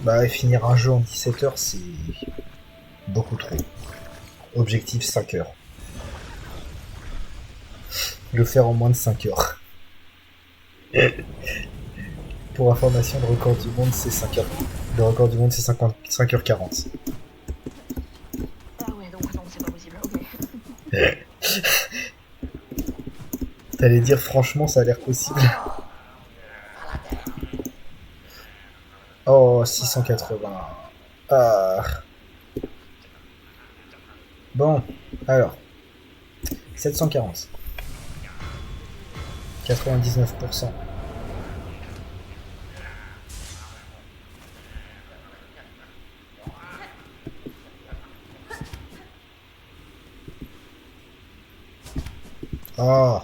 Bah, finir un jeu en 17 heures, c'est beaucoup trop. Objectif 5 heures. Le faire en moins de 5 heures. Pour information, le record du monde, c'est 5 heures. Le record du monde, c'est 5h40. Ah ouais, donc non, c'est pas possible, ok. T'allais dire, franchement, ça a l'air possible. Oh, 680. Ah. Bon, alors. 740. 99%. Oh.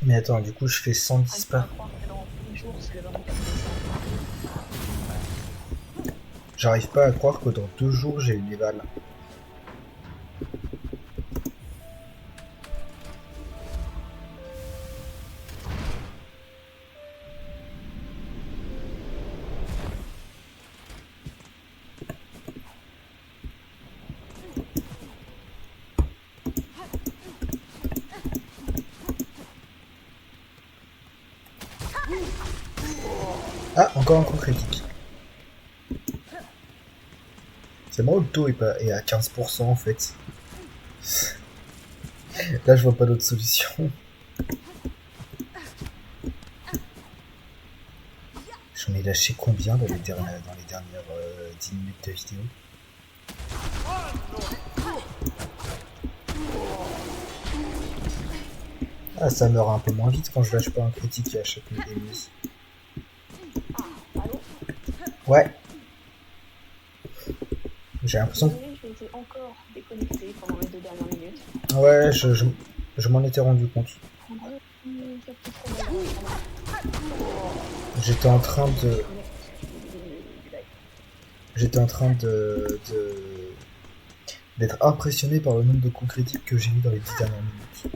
Mais attends, du coup, je fais 110 pas. J'arrive pas à croire que dans 2 jours, j'ai une éval. Ah, encore un coup critique. C'est moi, le taux est à 15% en fait. Là, je vois pas d'autre solution. J'en ai lâché combien dans les dernières 10 minutes de vidéo? Ah, ça meurt un peu moins vite quand je lâche pas un critique à chaque ennemi. Ouais. J'ai l'impression que... Je m'étais encore déconnecté pendant les 2 dernières minutes. Ouais, je m'en étais rendu compte. J'étais en train de... d'être impressionné par le nombre de coups critiques que j'ai eu dans les 10 dernières minutes.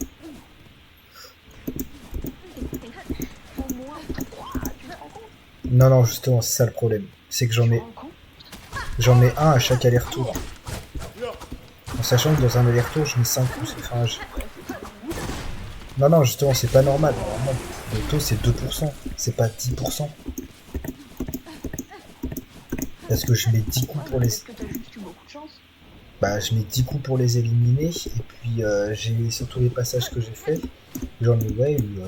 Non, non, justement, c'est ça le problème. C'est que j'en mets un à chaque aller-retour. En sachant que dans un aller-retour, je mets 5 coups. Enfin, non, non, justement, c'est pas normal. Normalement, le taux, c'est 2%. C'est pas 10%. Parce que je mets 10 coups pour les... Bah, je mets 10 coups pour les éliminer. Et puis, j'ai surtout les passages que j'ai fait. J'en ai, ouais, eu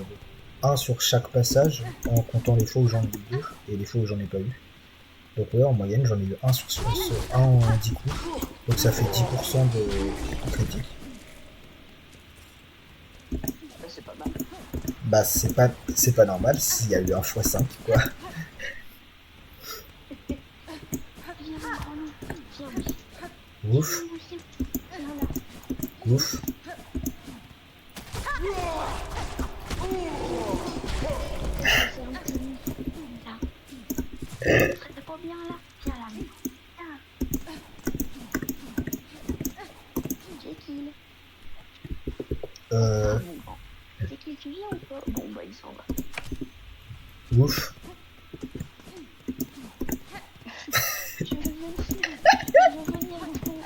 1 sur chaque passage, en comptant les fois où j'en ai eu 2 et les fois où j'en ai pas eu. Donc ouais, en moyenne, j'en ai eu 1 sur 1 en 10 coups. Donc ça fait 10% de critique. C'est pas mal. Bah c'est pas normal s'il y a eu un x5 quoi. Ouf. Ouf. C'est qui tu viens ou pas? Bon bah il s'en va. Ouf. Je veux venir en ce moment.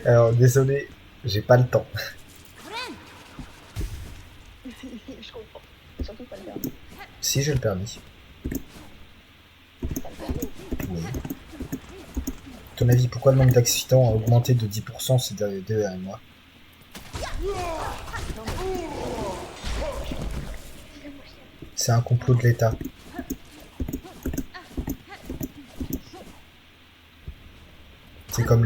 Alors désolé, j'ai pas le temps. Je comprends. Surtout pas le permis. Si j'ai le permis. Oui. À ton avis, pourquoi le nombre d'accidents a augmenté de 10% ces derniers mois? C'est un complot de l'État. C'est comme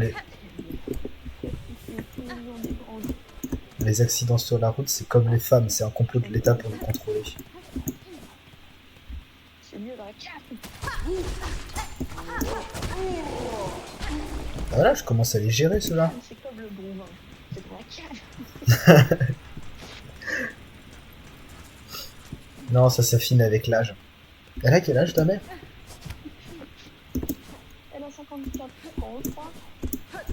les accidents sur la route, c'est comme les femmes, c'est un complot de l'État pour nous contrôler. C'est mieux dans la cave. Voilà, je commence à les gérer ceux-là. C'est comme le bon vin. C'est dans la cave. Non, ça s'affine avec l'âge. Elle a quel âge ta mère? Elle a 54 ans, je crois. J'espère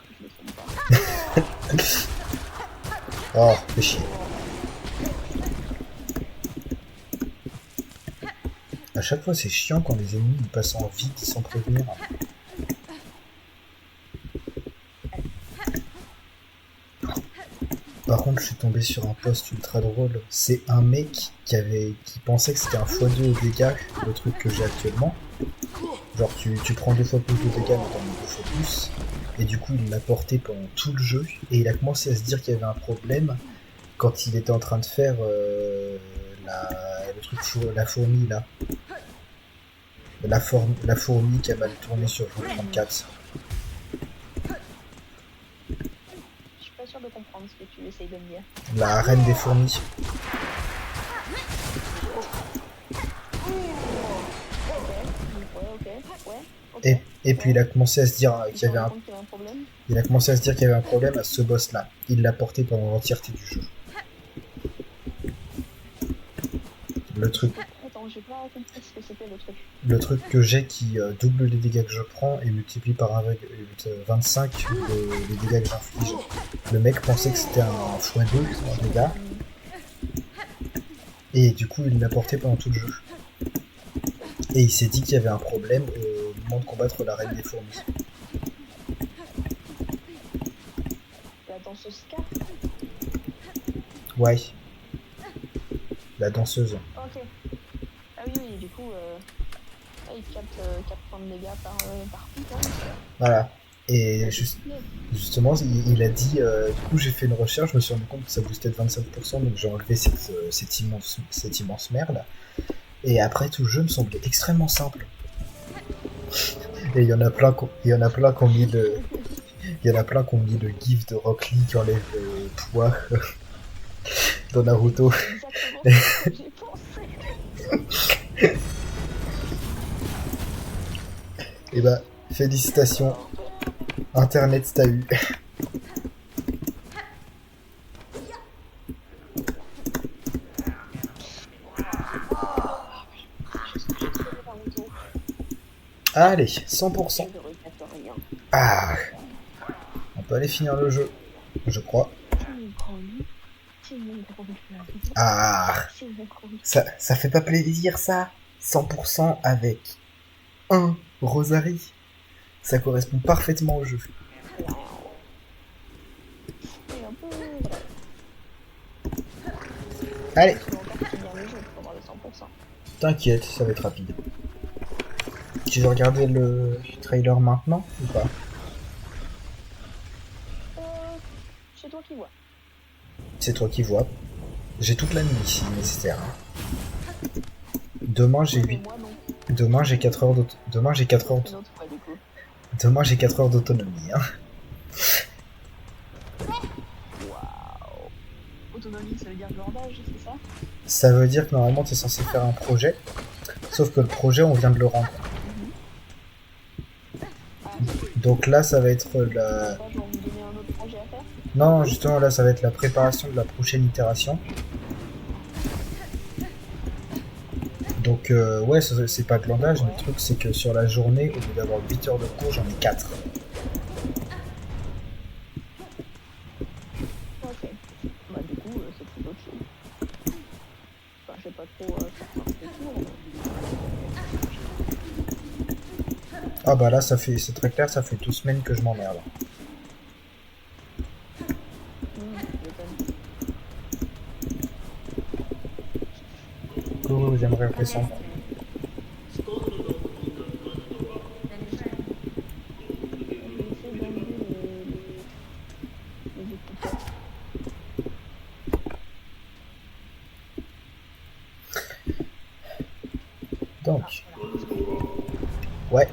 que je me trompe pas. Oh, fais chier. À chaque fois, c'est chiant quand les ennemis ils passent en vide sans prévenir. Par contre, je suis tombé sur un post ultra drôle. C'est un mec qui pensait que c'était un x2 au dégâts, le truc que j'ai actuellement. Genre, tu prends 2 fois plus de dégâts, mais t'en mets 2 fois plus. Et du coup, il l'a porté pendant tout le jeu. Et il a commencé à se dire qu'il y avait un problème quand il était en train de faire le truc, la fourmi là. La fourmi qui a mal tourné sur Route 34. Je suis pas sûre de comprendre ce que tu essayes de me dire. La reine des fourmis. Ok. Et puis il a commencé à se dire qu'il y avait un problème. Il a commencé à se dire qu'il y avait un problème à ce boss là. Il l'a porté pendant l'entièreté du jeu. Le truc. Attends, j'ai pas compris ce que c'était le truc. Le truc que j'ai qui double les dégâts que je prends et multiplie par 25 les dégâts que j'inflige. Le mec pensait que c'était un x2 en dégâts. Et du coup il l'a porté pendant tout le jeu. Et il s'est dit qu'il y avait un problème au moment de combattre la reine des fourmis. La danseuse K. Ouais. La danseuse. Ok. Ah oui, oui, du coup, il capte 4 points de dégâts par coup. Voilà. Et justement, il a dit, du coup j'ai fait une recherche, je me suis rendu compte que ça boostait de 25%, donc j'ai enlevé cette immense merde. Et après, tout le jeu me semblait extrêmement simple. Et il y en a plein qui ont mis le gif de Rock Lee qui enlève le poids dans Naruto. Et bah, félicitations. Internet t'as eu. Allez, 100%. Ah, on peut aller finir le jeu, je crois. Ah, ça fait pas plaisir ça. 100% avec un Rosary. Ça correspond parfaitement au jeu. Allez. T'inquiète, ça va être rapide. Tu veux regarder le trailer maintenant ou pas? C'est toi qui vois. C'est toi qui vois. J'ai toute la nuit si nécessaire. Demain j'ai 4 heures Demain j'ai 4 heures Demain j'ai 4 heures d'autonomie. Hein. Waouh. Autonomie, ça veut dire glandage, c'est ça? Ça veut dire que normalement tu es censé faire un projet, sauf que le projet on vient de le rendre. Donc là ça va être la... Non, justement là ça va être la préparation de la prochaine itération. Donc ouais, c'est pas glandage, mais le truc c'est que sur la journée, au lieu d'avoir 8 heures de cours, j'en ai 4. Ok. Bah du coup, c'est plutôt chill. Enfin, je sais pas trop faire un tour, Ah bah là, c'est très clair, ça fait 2 semaines que je m'emmerde. Oh, j'aimerais redescendre. Donc, ouais,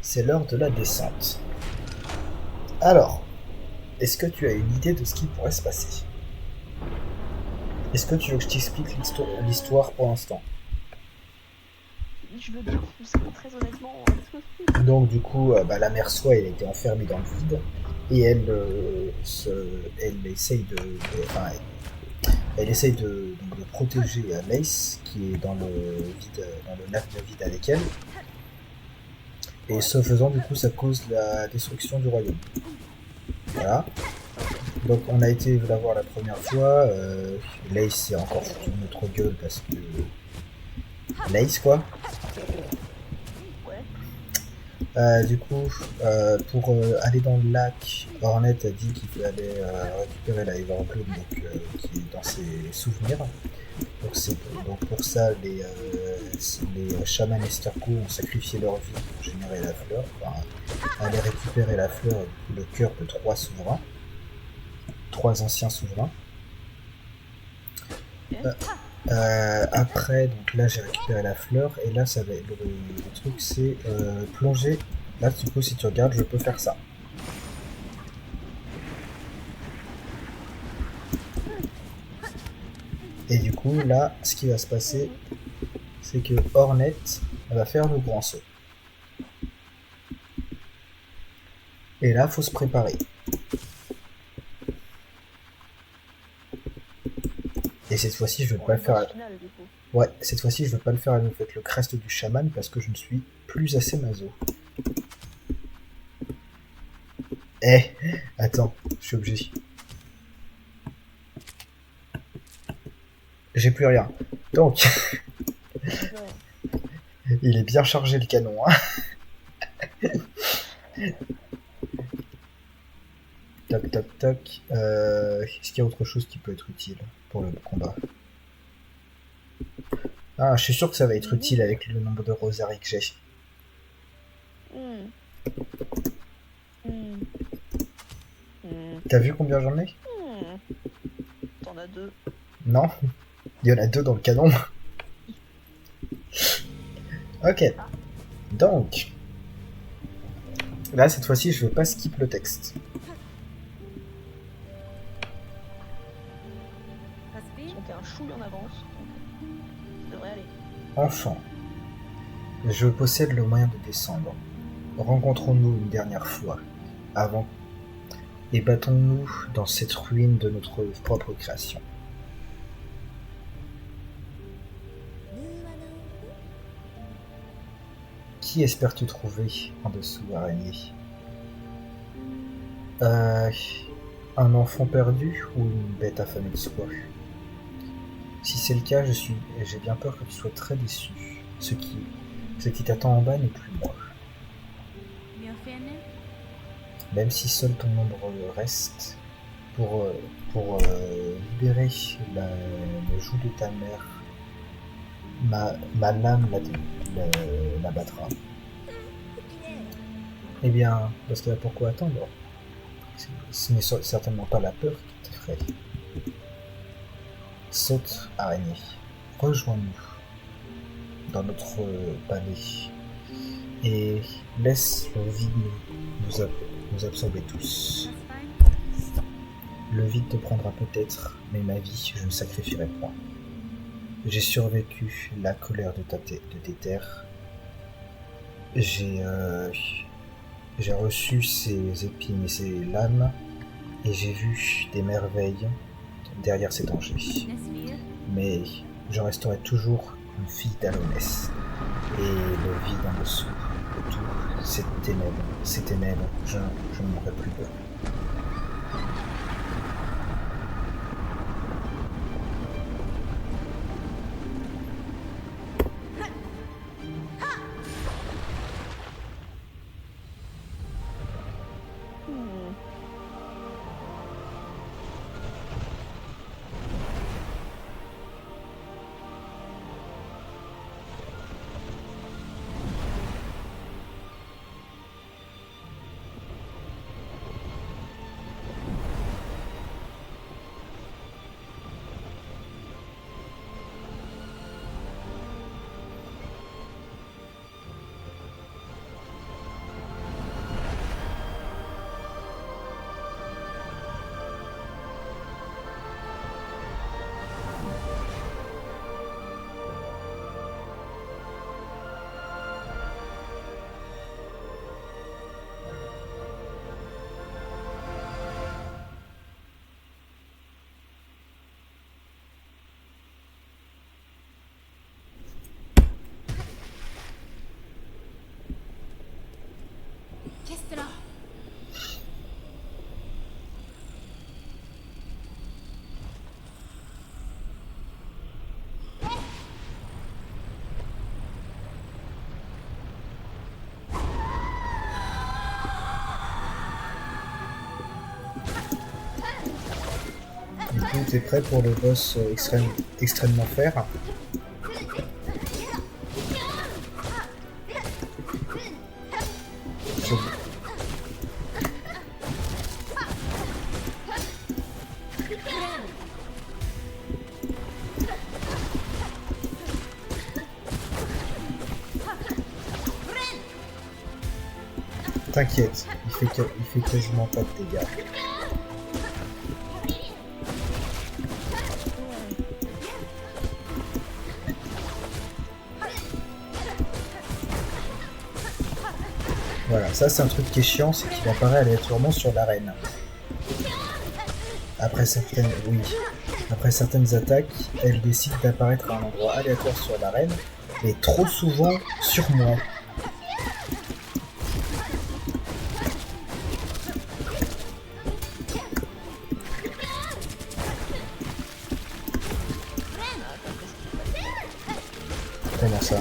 c'est l'heure de la descente. Alors, est-ce que tu as une idée de ce qui pourrait se passer? Est-ce que tu veux que je t'explique l'histoire pour l'instant? Je veux bien, très honnêtement. Donc du coup, la mère Soi, elle a été enfermée dans le vide et elle essaye Elle essaye donc de protéger Lace, qui est dans le vide, dans le lac de vide avec elle. Et ce faisant, du coup, ça cause la destruction du royaume. Voilà. Donc on a été la voir la première fois. Lace s'est encore foutu de notre gueule parce que... Lace, quoi. Du coup, pour aller dans le lac, Hornet a dit qu'il fallait récupérer la Everbloom, donc qui est dans ses souvenirs. Donc pour ça, les chamans Esterco ont sacrifié leur vie pour générer la fleur, enfin, aller récupérer la fleur, le cœur de 3 souverains, 3 anciens souverains. Après, donc là j'ai récupéré la fleur, et là ça va être le truc, c'est plonger. Là, du coup, si tu regardes, je peux faire ça. Et du coup, là, ce qui va se passer, c'est que Hornet va faire le grand saut. Et là, faut se préparer. Et cette fois-ci, je vais pas le faire. Ouais, cette fois-ci, je veux pas le faire avec le crest du chaman parce que je ne suis plus assez maso. Attends, je suis obligé. J'ai plus rien. Donc, il est bien chargé le canon, hein. Toc toc toc. Est-ce qu'il y a autre chose qui peut être utile pour le combat? Ah, je suis sûr que ça va être utile avec le nombre de rosaries que j'ai. T'as vu combien j'en ai? T'en as 2. Non, il y en a 2 dans le canon. Ok. Donc, là, cette fois-ci, je veux pas skip le texte. T'es un chouille en avance. Ça devrait aller. Enfant, je possède le moyen de descendre. Rencontrons-nous une dernière fois, avant, et battons-nous dans cette ruine de notre propre création. Qui espères-tu trouver en dessous, araignée? Un enfant perdu ou une bête affamée de soie? Si c'est le cas, j'ai bien peur que tu sois très déçu. Ce qui t'attend en bas n'est plus moi. Même si seul ton ombre reste, pour libérer le joug de ta mère, ma lame la battra. Eh bien, dans ce cas, pourquoi attendre? Ce n'est certainement pas la peur qui t'effraie. Saute, araignée. Rejoins-nous dans notre palais et laisse le vide nous absorber tous. Le vide te prendra peut-être, mais ma vie, je ne sacrifierai point. J'ai survécu la colère de tes terres. J'ai reçu ces épines et ces lames, et j'ai vu des merveilles derrière ces dangers. Mais je resterai toujours une fille d'Alonès, et le vide en dessous de tout, ces ténèbres, je n'en aurai plus peur. tout est prêt pour le boss extrêmement fer. T'inquiète, il fait quasiment pas de dégâts. Voilà, ça c'est un truc qui est chiant, c'est qu'il apparaît aléatoirement sur l'arène. Après certaines attaques, elles décident d'apparaître à un endroit aléatoire sur l'arène, et trop souvent sur moi. Comment ça?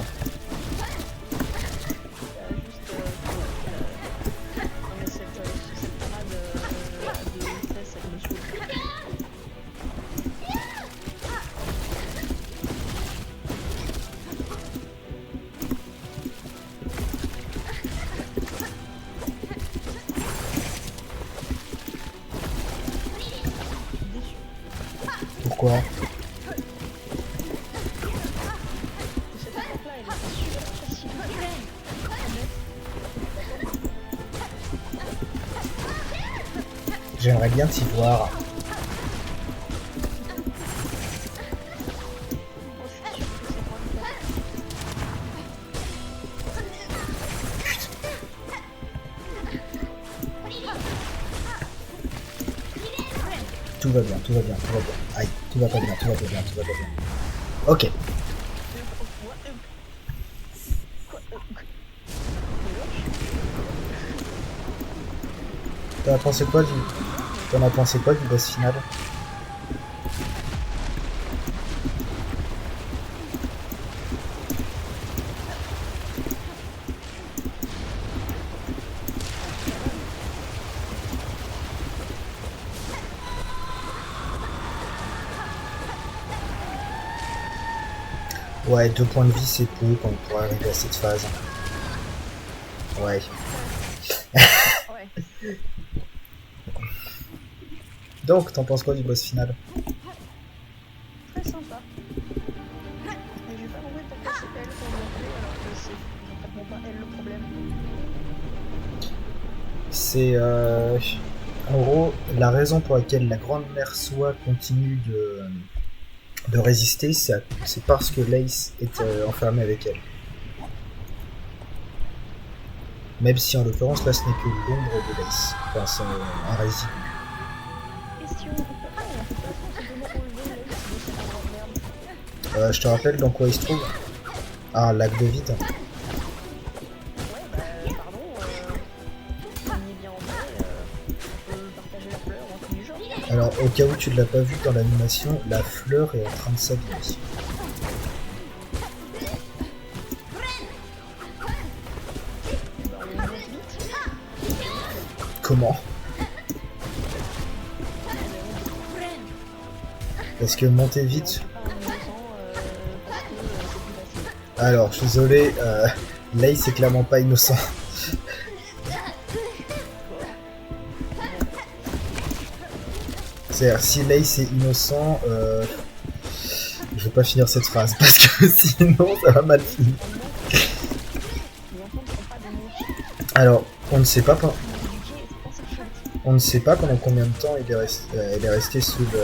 Pourquoi? J'aimerais bien t'y voir. Tout va bien, tout va bien, tout va bien. Aïe, tout va pas bien, tout va pas bien, tout va pas bien. Ok. T'en as pensé quoi du boss final? Ouais, 2 points de vie c'est peu quand on pourra arriver à cette phase. Ouais. Donc, t'en penses quoi du boss final? Très sympa. Mais j'ai pas compris pourquoi c'est elle qu'on appelait alors que c'est vraiment pas elle le problème. C'est en gros la raison pour laquelle la Grande Mère Soi continue de résister, c'est parce que Lace est enfermé avec elle. Même si en l'occurrence là ce n'est que l'ombre de Lace, enfin c'est un résidu. Question, on peut simplement enlever Lace de cette grande merde. Je te rappelle dans quoi il se trouve? Ah, un lac de vide. Ouais, bah, pardon, on y est bien entré, on peut partager la fleur entre les gens. Alors au cas où tu ne l'as pas vu dans l'animation, la fleur est en train de s'abîmer. Comment? Parce que monter vite. Alors, je suis désolé, Lace est clairement pas innocent. C'est-à-dire, si Lace est innocent, je vais pas finir cette phrase parce que sinon ça va mal finir. Alors, on ne sait pas pendant combien de temps elle est restée sous le...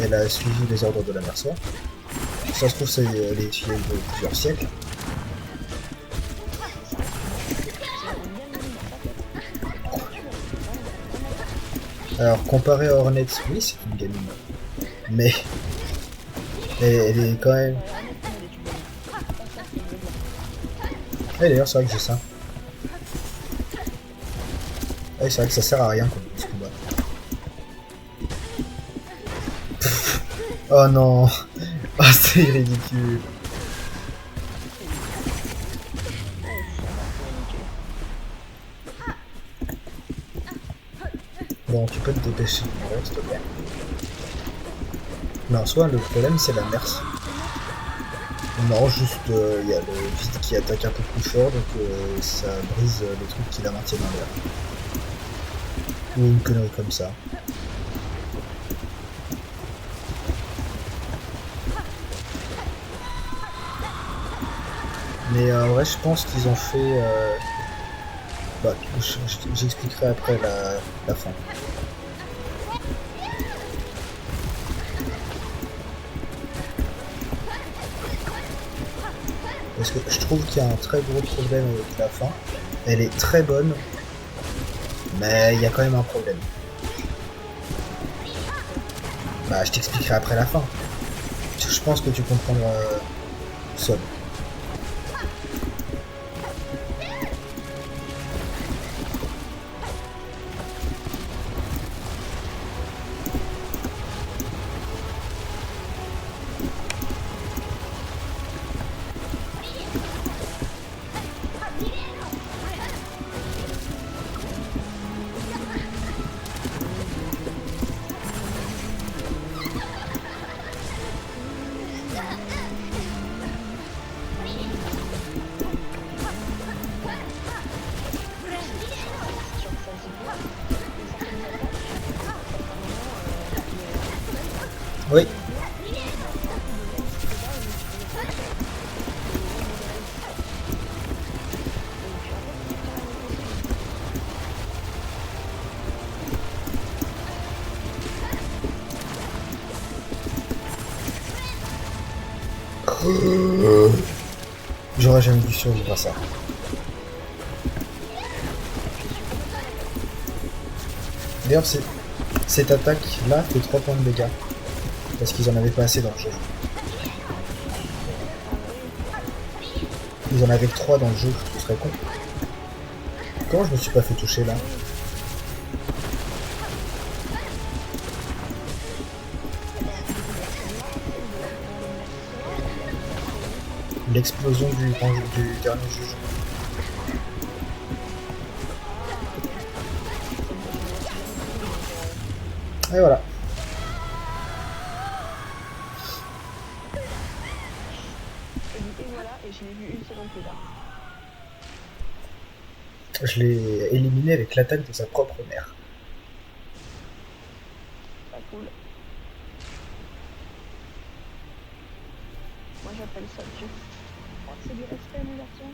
Elle a suivi les ordres de la Mère Soi. Ça se trouve, elle est fille de plusieurs siècles. Alors, comparé à Hornet, oui, c'est une gamine. Mais... elle est quand même... Et d'ailleurs, c'est vrai que j'ai ça. Ouais, c'est vrai que ça sert à rien ce combat. Oh non. Oh, c'est ridicule. Bon, tu peux te dépêcher de mourir, s'il te plaît. Mais en soi, le problème, c'est la merce. Non, juste, il y a le vide qui attaque un peu plus fort, donc ça brise les trucs qui la maintiennent en l'air. Ou une connerie comme ça. Mais en vrai, je pense qu'ils ont fait... Bah, j'expliquerai après la fin. Parce que je trouve qu'il y a un très gros problème avec la fin. Elle est très bonne, mais il y a quand même un problème. Bah, je t'expliquerai après la fin. Je pense que tu comprendras seul. Sur que ça se voit, mais certaines attaques, certains moments, Oui. il est dur, il y a beaucoup de monstres dedans, et je ne pouvais pas tuer. Et même les réussir. Et puis en fait, c'est quand même possible. J'aurais jamais dû survivre à ça. Je suis complètement d'accord. D'ailleurs, cette attaque-là fait 3 points de dégâts. Parce qu'ils en avaient pas assez dans le jeu. Ah bah oui. Ils en avaient que 3 dans le jeu, ce serait con. Comment je me suis pas fait toucher là? Ah oui. Eh ben, il y a celle-là, celle de la grande mercenaire, ça fait 8 points. L'explosion du dernier juge. Ah, celle-là, je l'ai aussi jamais vue, donc Et voilà. et voilà, et je l'ai vue une seconde plus tard. Je l'ai éliminé avec l'attaque de sa propre mère. Pas cool. Moi j'appelle ça Dieu. Je crois que c'est du respect, mon garçon.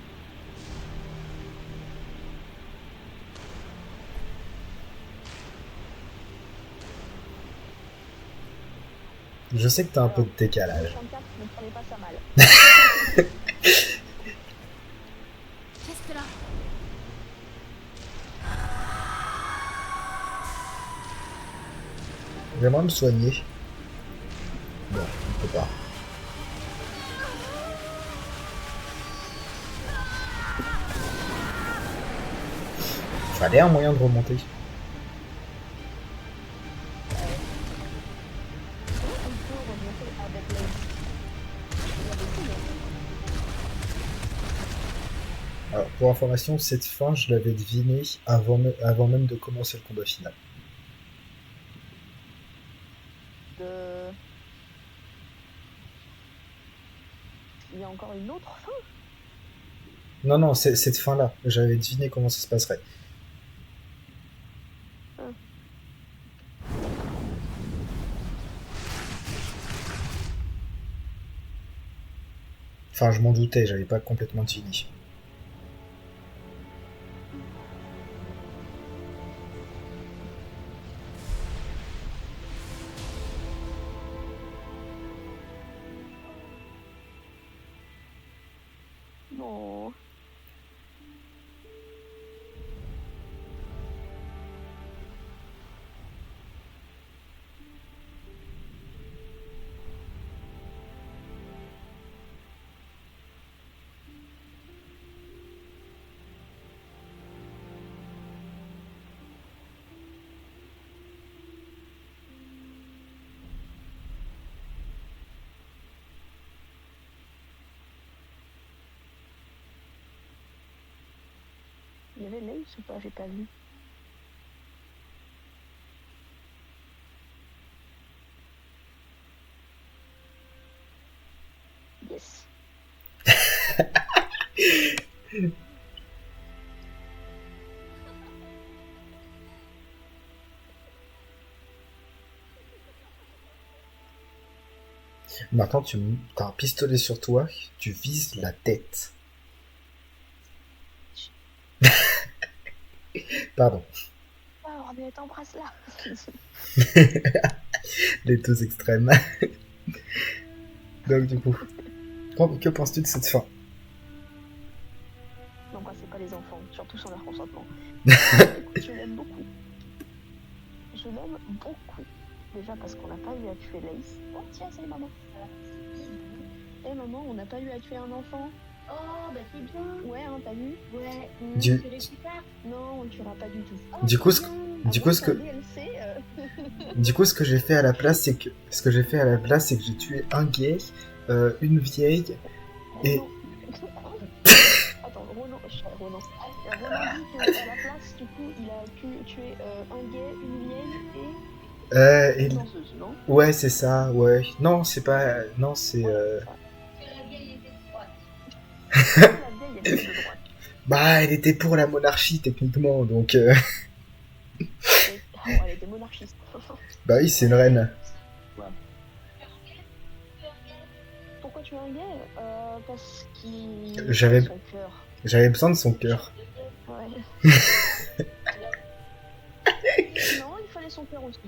Je sais que t'as un peu Alors, de décalage. 54, ne prenez pas ça mal. Qu'est-ce que là? J'aimerais me soigner. Bon, on peut pas. Fallait un moyen de remonter. Est-ce qu'on peut remonter avec l'aide? Il y a des coups, hein. Alors, pour information, cette fin, je l'avais devinée avant même de commencer le combat final. De... Il y a encore une autre fin? Non, non, cette fin-là, j'avais deviné comment ça se passerait. Ah. Enfin, je m'en doutais, j'avais pas complètement deviné. Non. Il y avait Lace ou pas? J'ai pas vu. Maintenant, t'as un pistolet sur toi, tu vises la tête. Pardon. Ah, mais t'embrasses là. Les deux extrêmes. Donc, du coup, que penses-tu de cette fin? N'embrassez pas les enfants, surtout sans leur consentement. Écoute, je l'aime beaucoup. Je l'aime beaucoup. Déjà parce qu'on n'a pas eu à tuer Lace. Oh tiens, c'est maman. Eh maman, on n'a pas eu à tuer un enfant. Oh, bah c'est bien. Ouais, hein, t'as vu? Ouais. Du- Tu les plus tard. Non, on ne tuera pas du tout. Oh, Du coup, c'est ce- bien. Du coup, ce que, DLC, du coup, ce que j'ai fait à la place, c'est que j'ai tué un gay, une vieille, et Attends, Ronan dit qu'à la place, du coup, il a pu tuer un gay, une vieille et et une danseuse, non? ouais, c'est ça, ouais. Non, c'est pas, non, c'est, Ouais, Que la vieille était droite. c'est ça. La vieille, elle était de droite. bah, elle était pour la monarchie techniquement, donc, Elle était monarchiste. bah oui, c'est une reine. Pourquoi tu es un gay? Parce qu'il J'avais- a son cœur. J'avais besoin de son cœur. Ouais. Non, il fallait son cœur aussi.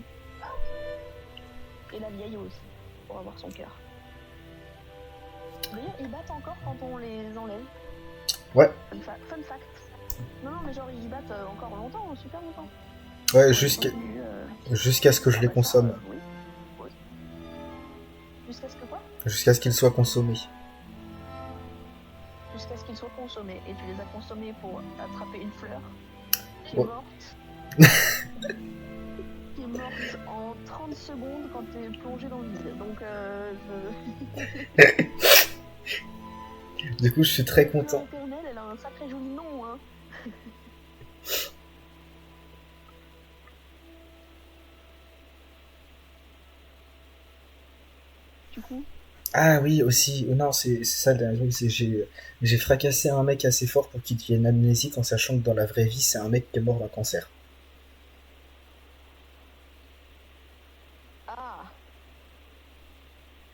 Et la vieille aussi, pour avoir son cœur. D'ailleurs, ils battent encore quand on les enlève. Ouais. Fun fact. Non, mais genre, ils battent encore longtemps, super longtemps. Ouais, jusqu'à ce que je les consomme. Oui. Oui. Jusqu'à ce que quoi? Jusqu'à ce qu'ils soient consommés. Jusqu'à ce qu'ils soient consommés. Et tu les as consommés pour attraper une fleur qui est Ouais. morte. Qui est morte en 30 secondes quand t'es plongé dans le vide. Donc, Du coup, je suis très content. L'éternelle, elle a un sacré joli nom, hein. Du coup, Ah oui, aussi, non, c'est ça le dernier truc, c'est j'ai fracassé un mec assez fort pour qu'il devienne amnésique en sachant que dans la vraie vie, c'est un mec qui est mort d'un cancer. ah,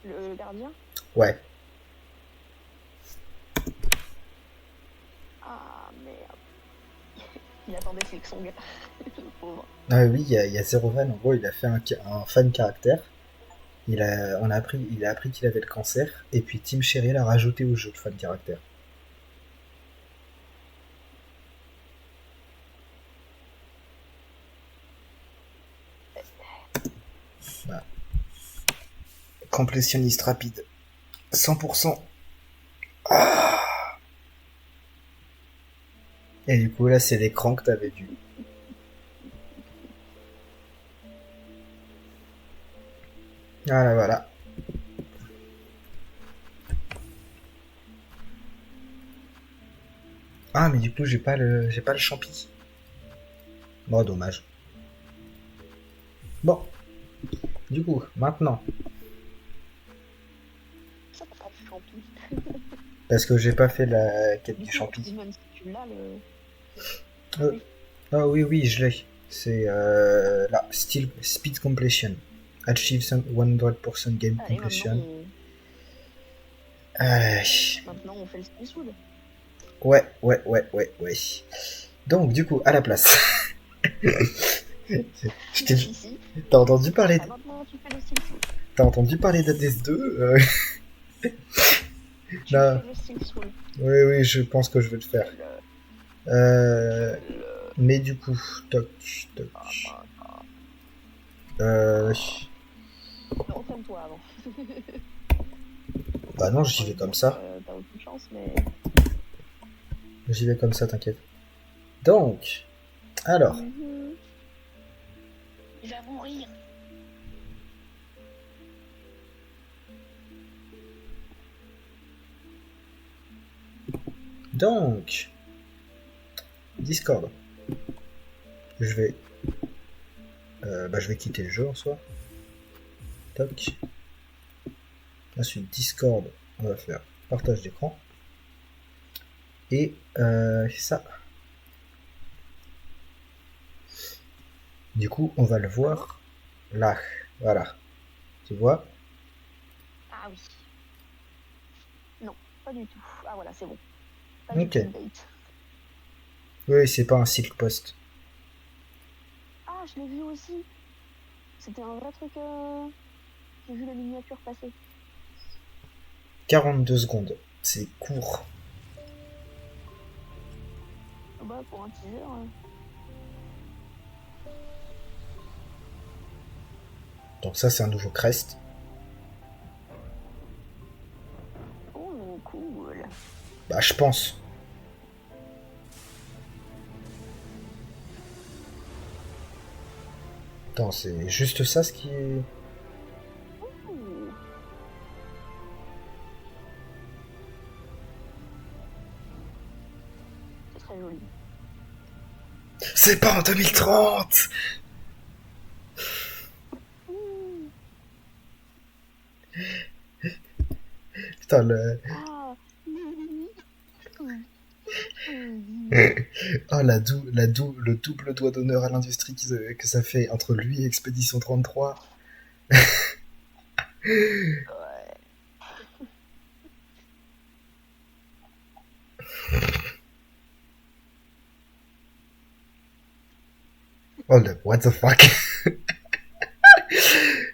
le gardien. Ouais. Ah merde. Il attendait Flick son gars. Le pauvre. Ah oui, il y a zéro van. En gros, il a fait un fan caractère. Il a appris qu'il avait le cancer. Et puis Tim Sherry l'a rajouté au jeu, le fan caractère. Voilà. Complétionniste rapide. 100%. Ah. Et du coup, là, c'est l'écran que t'avais vu. Voilà, voilà. Ah, mais du coup, j'ai pas le champi. Bon, dommage. Bon. Du coup, maintenant. Ça t'as pas de champi. Parce que j'ai pas fait la quête du coup, champi. Même si tu l'as, le... Ah oui, oui, je l'ai. C'est là, Speed Completion. Achieve 100% game Allez, completion. Euh, maintenant on fait le Steel Soul. Ouais. Donc, du coup, à la place. Je t'ai- Ici. T'as entendu parler Ah, maintenant tu fais le Steel Soul. T'as entendu parler d'Hades 2 Tu Là. fais le Steel Soul. Oui, je pense que je vais le faire. Mais du coup, toc. Non, ferme-toi avant. Bah non, j'y vais comme ça. T'as aucune chance, mais... J'y vais comme ça, t'inquiète. Donc, alors, Il va mourir. Discord. Je vais quitter le jeu en soi. Toc. Ensuite, Discord, on va faire partage d'écran. Et ça. Du coup, on va le voir là. Voilà. Tu vois? Ah oui. Non, pas du tout. Ah voilà, c'est bon. Pas Ok. du clickbait. Oui, c'est pas un silk post. Ah, je l'ai vu aussi. C'était un vrai truc. J'ai vu la miniature passer. 42 secondes. C'est court. Ah bah, pour un teaser. Donc ça, c'est un nouveau crest. Oh, cool. Bah, je pense. Attends, c'est juste ça ce qui est... Ouh. C'est très joli. C'est pas en 2030! Ouh. Putain, le... Ah. Ah, le double doigt d'honneur à l'industrie que ça fait entre lui et Expédition 33. Ouais. Oh, le what the fuck?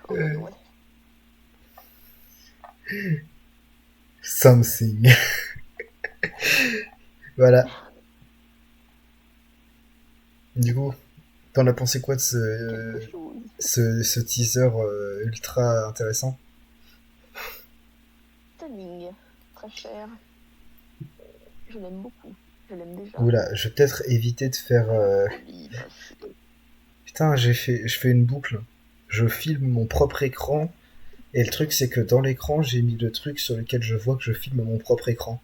Oh, ouais. Something. Voilà. Du coup, t'en as pensé quoi de Quelque chose. ce teaser ultra intéressant? Stunning. Très cher. Je l'aime beaucoup. Je l'aime déjà. Oula, je vais peut-être éviter de faire... Folie passée. Putain, je fais une boucle. Je filme mon propre écran. Et le truc, c'est que dans l'écran, j'ai mis le truc sur lequel je vois que je filme mon propre écran.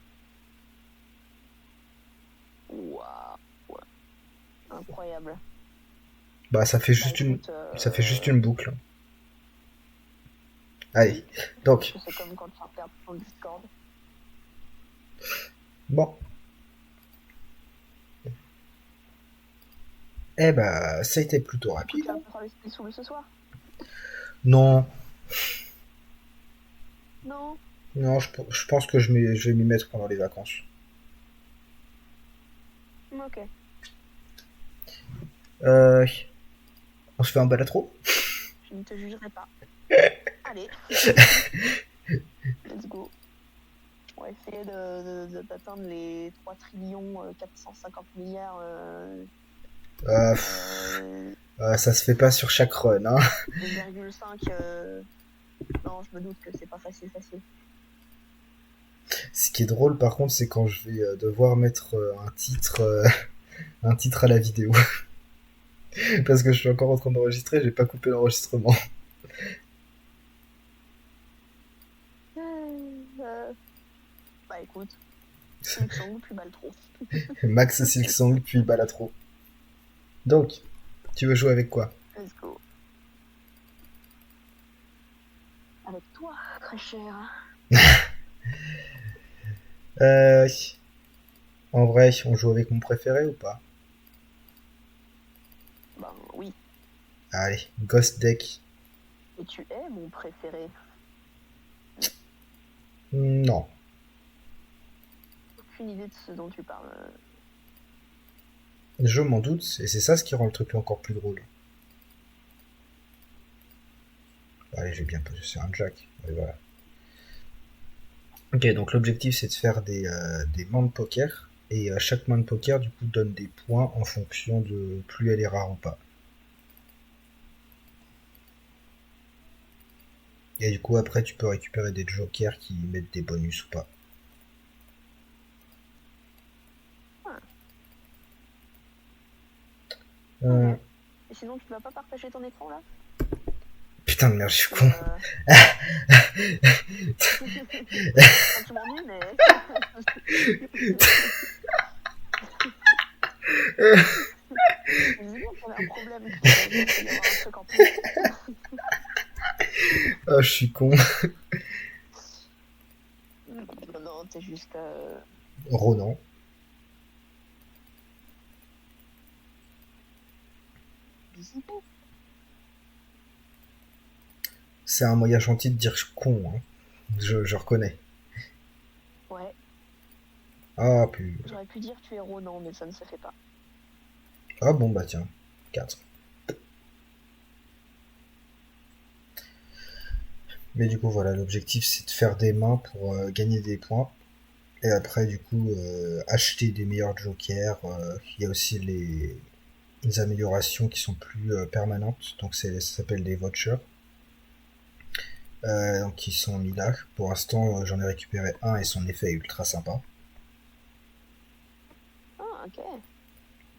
Waouh. Incroyable. Bah, ça fait Bah, juste écoute, une boucle. Allez. Donc, c'est comme quand tu regardes sur le Discord. bon. Eh bah, ça a été plutôt rapide. Tu vas pas faire le split sous ce soir? Non. Non. Non, je pense que je vais m'y mettre pendant les vacances. Ok. On se fait un balatro? Je ne te jugerai pas. Allez. Let's go. On va essayer d'atteindre les 3 trillions 450 milliards. Ça se fait pas sur chaque run, hein. 2,5. Non, je me doute que c'est pas facile. Ce qui est drôle, par contre, c'est quand je vais devoir mettre un titre à la vidéo. Parce que je suis encore en train d'enregistrer, j'ai pas coupé l'enregistrement. Bah écoute, Silksong puis Baltro. Max Silksong, puis Balatro. Donc, tu veux jouer avec quoi? Let's go. Avec toi, très cher. En vrai, on joue avec mon préféré ou pas? Ben oui. Allez, Ghost Deck. Et tu es mon préféré. Non. Aucune idée de ce dont tu parles. Je m'en doute, et c'est ça ce qui rend le truc encore plus drôle. Allez, j'ai bien posé sur un jack. Et voilà. Ok, donc l'objectif c'est de faire des mains de poker. Et chaque main de poker du coup donne des points en fonction de plus elle est rare ou pas. Et du coup après tu peux récupérer des jokers qui mettent des bonus ou pas. Et sinon, tu vas pas partager ton écran là? Putain de merde, je suis con. Quand tu m'ennuies, mais. Visiblement, on a un problème. Il y aura un truc en plus. Oh, je suis con. Non, t'es juste. Ronan. participer. C'est un moyen gentil de dire con, hein. Je reconnais. Ouais, Ah, puis... j'aurais pu dire tu es Ronan, mais ça ne se fait pas. Ah bon, bah tiens, 4. Mais du coup, voilà, l'objectif c'est de faire des mains pour gagner des points. Et après, du coup, acheter des meilleurs jokers. Il y a aussi les améliorations qui sont plus permanentes. Donc ça s'appelle des vouchers. Donc qui sont mis là. Pour l'instant, j'en ai récupéré un et son effet est ultra sympa. Ah, ok.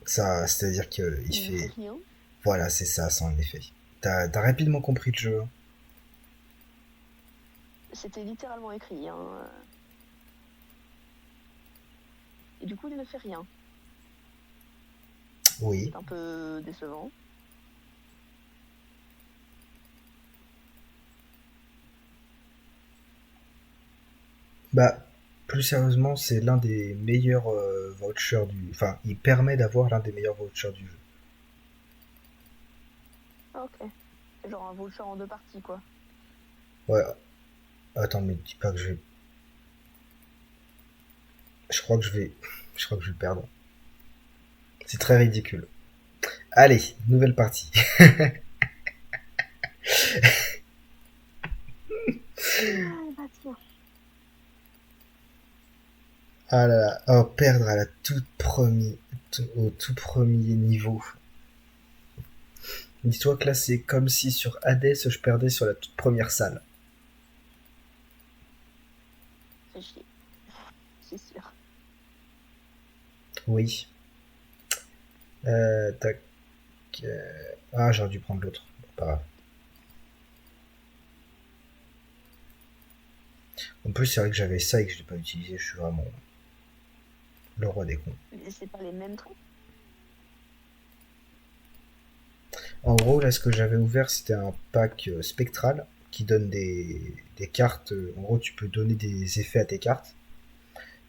Ça, c'est-à-dire qu'il Il ne fait fait... rien. Voilà, c'est ça, son effet. T'as rapidement compris le jeu. C'était littéralement écrit. Hein. Et du coup, il ne fait rien. Oui. C'est un peu décevant. Bah, plus sérieusement, c'est l'un des meilleurs vouchers du... Enfin, il permet d'avoir l'un des meilleurs vouchers du jeu. Ah, ok. C'est genre un voucher en 2 parties, quoi. Ouais. Attends, mais dis pas que je vais... Je crois que je vais... Je crois que je vais perdre. C'est très ridicule. Allez, nouvelle partie. Bah tiens. Ah là là, oh, perdre à la au tout premier niveau. Dis-toi que là, c'est comme si sur Hades, je perdais sur la toute première salle. Fais chier. C'est sûr. Oui. Tac. Ah, j'aurais dû prendre l'autre. Bon, pas grave. En plus, c'est vrai que j'avais ça et que je l'ai pas utilisé. Je suis vraiment le roi des cons. Mais c'est pas les mêmes trucs. En gros, là, ce que j'avais ouvert, c'était un pack spectral qui donne des cartes. En gros, tu peux donner des effets à tes cartes.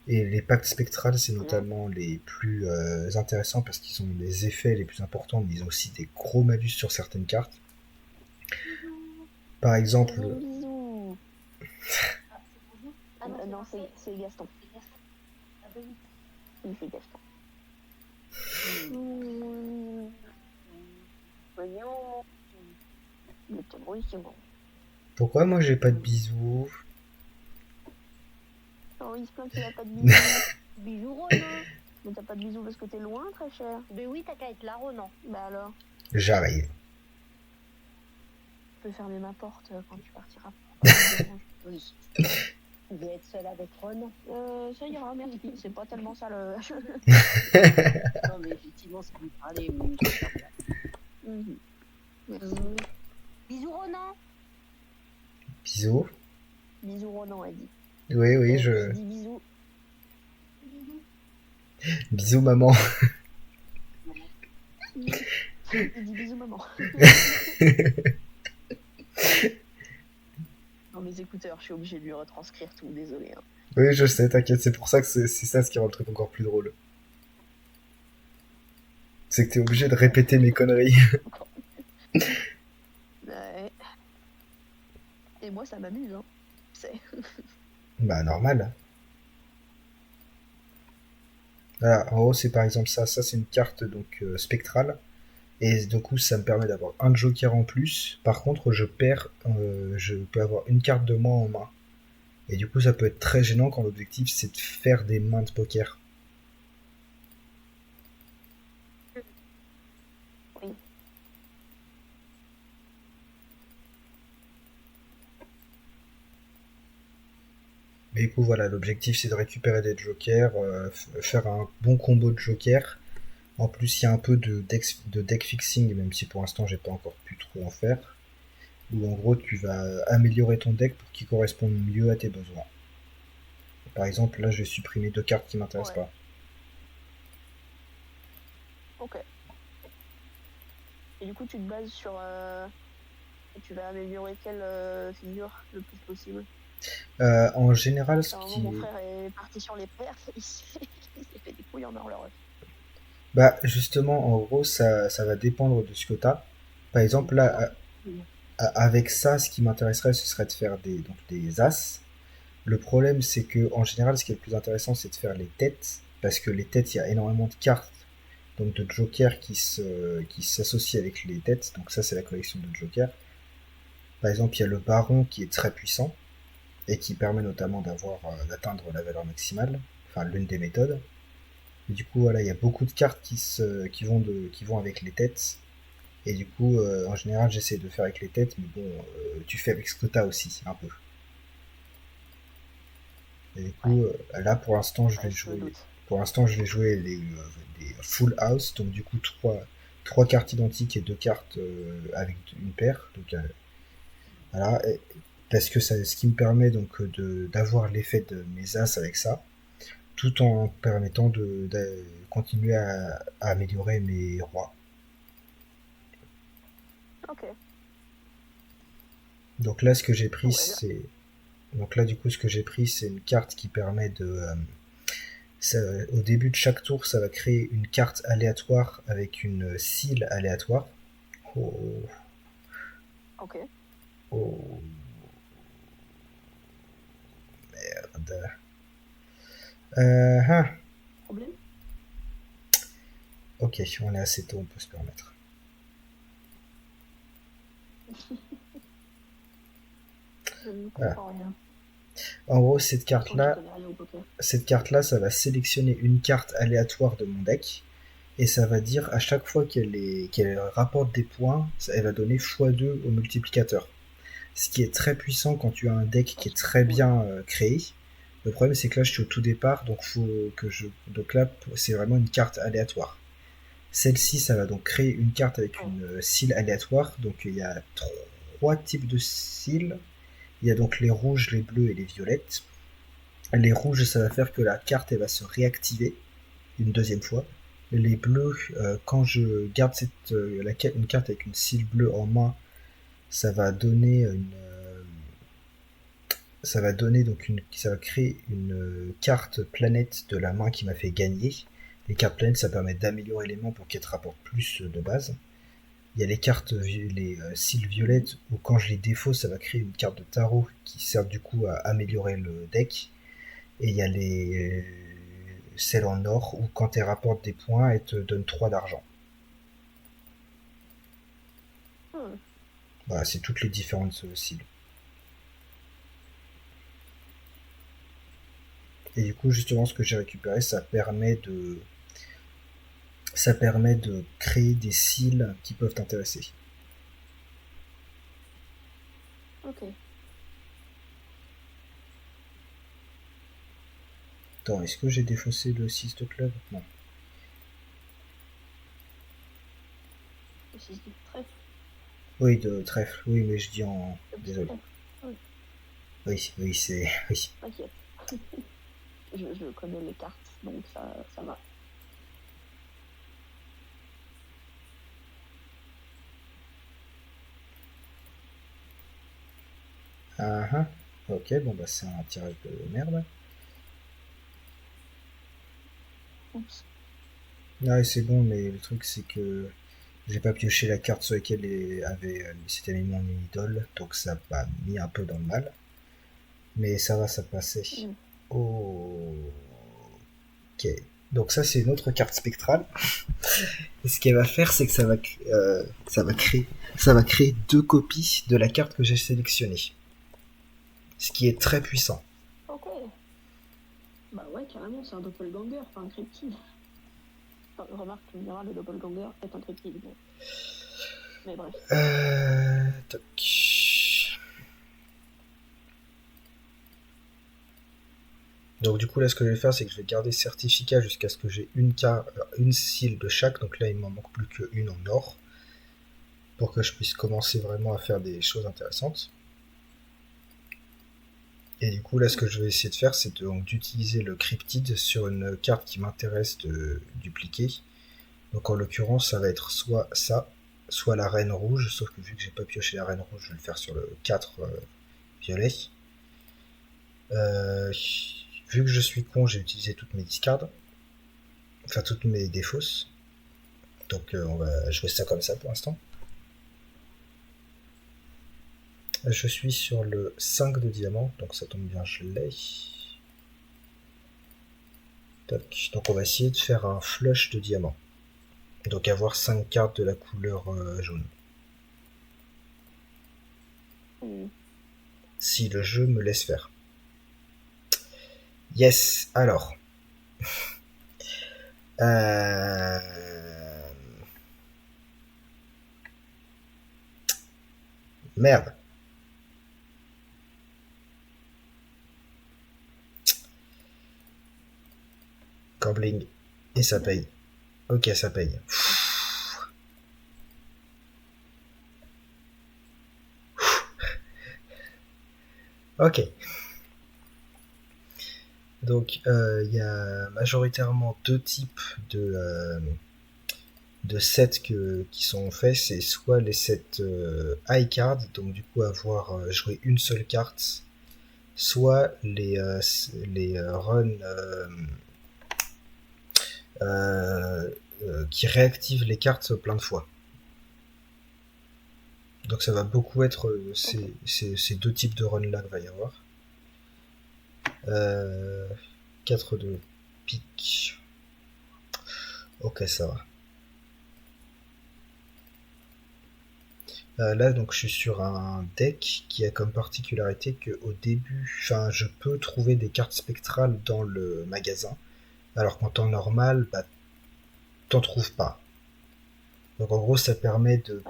Et les packs spectrales, c'est notamment les plus intéressants parce qu'ils ont les effets les plus importants, mais ils ont aussi des gros malus sur certaines cartes. Par exemple, Bisous. Ah non, Non, c'est Gaston. Ah bah oui. Oui, c'est Gaston. Voyons. Le bruit, c'est bon. pourquoi moi j'ai pas de bisous? Oh, il se plaint qu'il a pas de bisous. Bisous, Ronan. Mais t'as pas de bisous parce que t'es loin, très cher. Ben oui, t'as qu'à être là, Ronan. Bah alors, J'arrive. je peux fermer ma porte quand tu partiras. Oui. Tu veux être seule avec Ronan. Ça ira, merci. C'est pas tellement ça le. Non, mais effectivement, c'est lui parler. Oui, je vais faire ça. Merci. Bisous, Ronan. Bisous. Bisous, Ronan, elle dit. Oui, oui, Il je. dit bisous. Bisous, maman. Il dit bisous, maman. Non, mes écouteurs, je suis obligée de lui retranscrire tout, désolé. Hein. Oui, je sais, t'inquiète, c'est pour ça que c'est ça ce qui rend le truc encore plus drôle. C'est que t'es obligé de répéter mes conneries. Ouais. Et moi, ça m'amuse, hein. C'est. Bah, normal. Voilà, en haut, c'est par exemple ça. Ça, c'est une carte donc spectrale. Et du coup, ça me permet d'avoir un joker en plus. Par contre, je perds. Je peux avoir une carte de moins en main. Et du coup, ça peut être très gênant quand l'objectif c'est de faire des mains de poker. Oui. Mais du coup, voilà, l'objectif c'est de récupérer des jokers, faire un bon combo de jokers. En plus, il y a un peu de deck fixing, même si pour l'instant j'ai pas encore pu trop en faire. Où en gros, tu vas améliorer ton deck pour qu'il corresponde mieux à tes besoins. Par exemple, là, je vais supprimer 2 cartes qui m'intéressent Ouais. pas. Ok. Et du coup, tu te bases sur. Tu vas améliorer quelle figure le plus possible. En général, ce À un moment, qui mon est... frère est parti sur les pertes, il s'est fait des couilles en horloge. Bah, justement, en gros, ça va dépendre de ce que t'as. Par exemple, là, avec ça, ce qui m'intéresserait, ce serait de faire donc des as. Le problème, c'est que en général, ce qui est le plus intéressant, c'est de faire les têtes, parce que les têtes, il y a énormément de cartes, donc de jokers qui s'associent avec les têtes. Donc ça, c'est la collection de jokers. Par exemple, il y a le baron qui est très puissant et qui permet notamment d'atteindre la valeur maximale, enfin l'une des méthodes. Et du coup, voilà, il y a beaucoup de cartes qui vont avec les têtes. Et du coup, en général, j'essaie de faire avec les têtes, mais bon, tu fais avec ce que t'as aussi, un peu. Et du Ouais, coup, là, ouais, je me doute. pour l'instant, je vais jouer des full house, donc du coup, trois cartes identiques et deux cartes avec une paire. Donc, voilà, parce que ça, ce qui me permet donc d'avoir l'effet de mes as avec ça, tout en permettant de continuer à améliorer mes rois. Ok. Donc là, ce que j'ai pris, Ouais, c'est donc là, du coup, ce que j'ai pris, c'est une carte qui permet au début de chaque tour, ça va créer une carte aléatoire avec une cible aléatoire. Oh, ok. oh, merde. Ah, Problème? ok, on est assez tôt, on peut se permettre. Je ne Voilà. comprends rien. En gros, Pourtant, j'y connais rien au poker. cette carte-là, ça va sélectionner une carte aléatoire de mon deck. Et ça va dire à chaque fois qu'elle rapporte des points, elle va donner x2 au multiplicateur. Ce qui est très puissant quand tu as un deck qui est très Ouais. bien créé. Le problème, c'est que là, je suis au tout départ, donc là, c'est vraiment une carte aléatoire. Celle-ci, ça va donc créer une carte avec Ouais. une cile aléatoire. Donc il y a trois types de cils. Il y a donc les rouges, les bleus et les violettes. Les rouges, ça va faire que la carte elle va se réactiver une deuxième fois. Les bleus, quand je garde une carte avec une cile bleue en main, ça va donner ça va créer une carte planète de la main qui m'a fait gagner. Les cartes planètes, ça permet d'améliorer les mains pour qu'elles te rapportent plus de base. Il y a les cils violettes où quand je les défausse, ça va créer une carte de tarot qui sert du coup à améliorer le deck. Et il y a celles en or où quand elles rapportent des points, elles te donnent 3 d'argent. Hmm. Voilà, c'est toutes les différentes cils. Et du coup, justement, ce que j'ai récupéré, ça permet de créer des cils qui peuvent t'intéresser. Ok. Attends, est-ce que j'ai défaussé le 6 de club? Non. Le 6 de trèfle. Oui, de trèfle. Oui, mais je dis en. Le petit Désolé. trèfle. Oui, Oui, c'est. Oui. t'inquiète. Je connais les cartes, donc ça va. Ah ah. Ok, bon, bah, c'est un tirage de merde. Oups. Ah, c'est bon, mais le truc, c'est que j'ai pas pioché la carte sur laquelle c'était mis mon idole, donc ça m'a mis un peu dans le mal. Mais ça va, ça passait. Hmm. Oh. Ok. Donc ça, c'est une autre carte spectrale. Et ce qu'elle va faire, c'est que ça va créer deux copies de la carte que j'ai sélectionnée. Ce qui est très puissant. Ok. Bah ouais, carrément, c'est un doppelganger, pas un cryptide. Enfin, remarque, tu me diras, le doppelganger est un cryptide. Mais bref. Toc. Donc du coup là ce que je vais faire c'est que je vais garder certificat jusqu'à ce que j'ai une cile de chaque, donc là il m'en manque plus qu'une en or pour que je puisse commencer vraiment à faire des choses intéressantes. Et du coup là ce que je vais essayer de faire c'est d'utiliser le cryptide sur une carte qui m'intéresse de dupliquer. Donc en l'occurrence ça va être soit ça, soit la reine rouge, sauf que vu que j'ai pas pioché la reine rouge je vais le faire sur le 4 violet. Vu que je suis con j'ai utilisé toutes mes discards. Enfin toutes mes défausses. Donc on va jouer ça comme ça pour l'instant. Je suis sur le 5 de diamant, donc ça tombe bien, je l'ai. Tac. Donc on va essayer de faire un flush de diamant. Donc avoir 5 cartes de la couleur jaune. Si le jeu me laisse faire. Yes, alors. Merde. Gambling. Et ça paye. Ok, ça paye. Ok. Donc, il y a majoritairement deux types de sets qui sont faits. C'est soit les sets high card, donc du coup avoir joué une seule carte, soit les runs qui réactivent les cartes plein de fois. Donc ça va beaucoup être ces deux types de runs là qu'il va y avoir. 4 de pique. Ok, ça va. Là, donc, je suis sur un deck qui a comme particularité qu'au début, enfin, je peux trouver des cartes spectrales dans le magasin, alors qu'en temps normal, bah, t'en trouves pas. Donc, en gros, ça permet de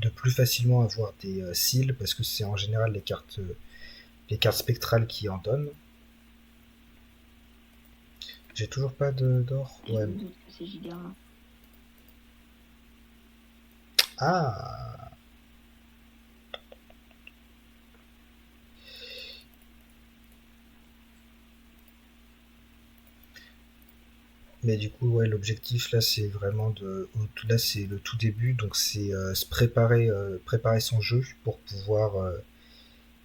plus facilement avoir des seals, parce que c'est en général les cartes spectrales qui en donnent. J'ai toujours pas d'or. Ouais. C'est giga. Ah. Mais du coup, ouais, l'objectif là, c'est vraiment là, c'est le tout début, donc c'est se préparer son jeu pour pouvoir,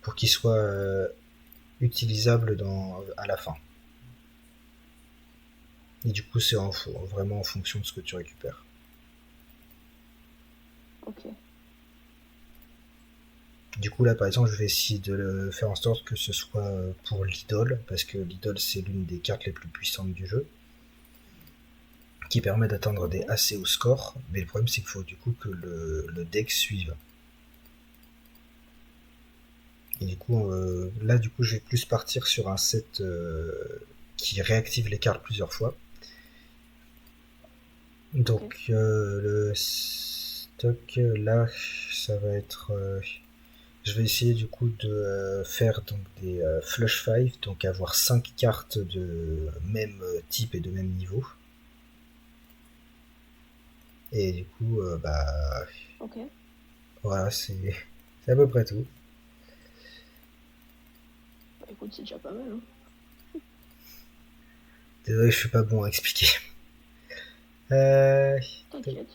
pour qu'il soit utilisable à la fin. Et du coup, c'est vraiment en fonction de ce que tu récupères. Ok. Du coup, là, par exemple, je vais essayer de faire en sorte que ce soit pour l'idole, parce que l'idole, c'est l'une des cartes les plus puissantes du jeu, qui permet d'atteindre des assez hauts scores, mais le problème c'est qu'il faut du coup que le deck suive. Et du coup, là du coup je vais plus partir sur un set qui réactive les cartes plusieurs fois. Donc le stock là, ça va être... je vais essayer du coup de faire donc des flush 5, donc avoir 5 cartes de même type et de même niveau. Et du coup, bah... Ok. Voilà, c'est à peu près tout. Bah écoute, c'est déjà pas mal, hein. Désolé, je suis pas bon à expliquer. T'inquiète.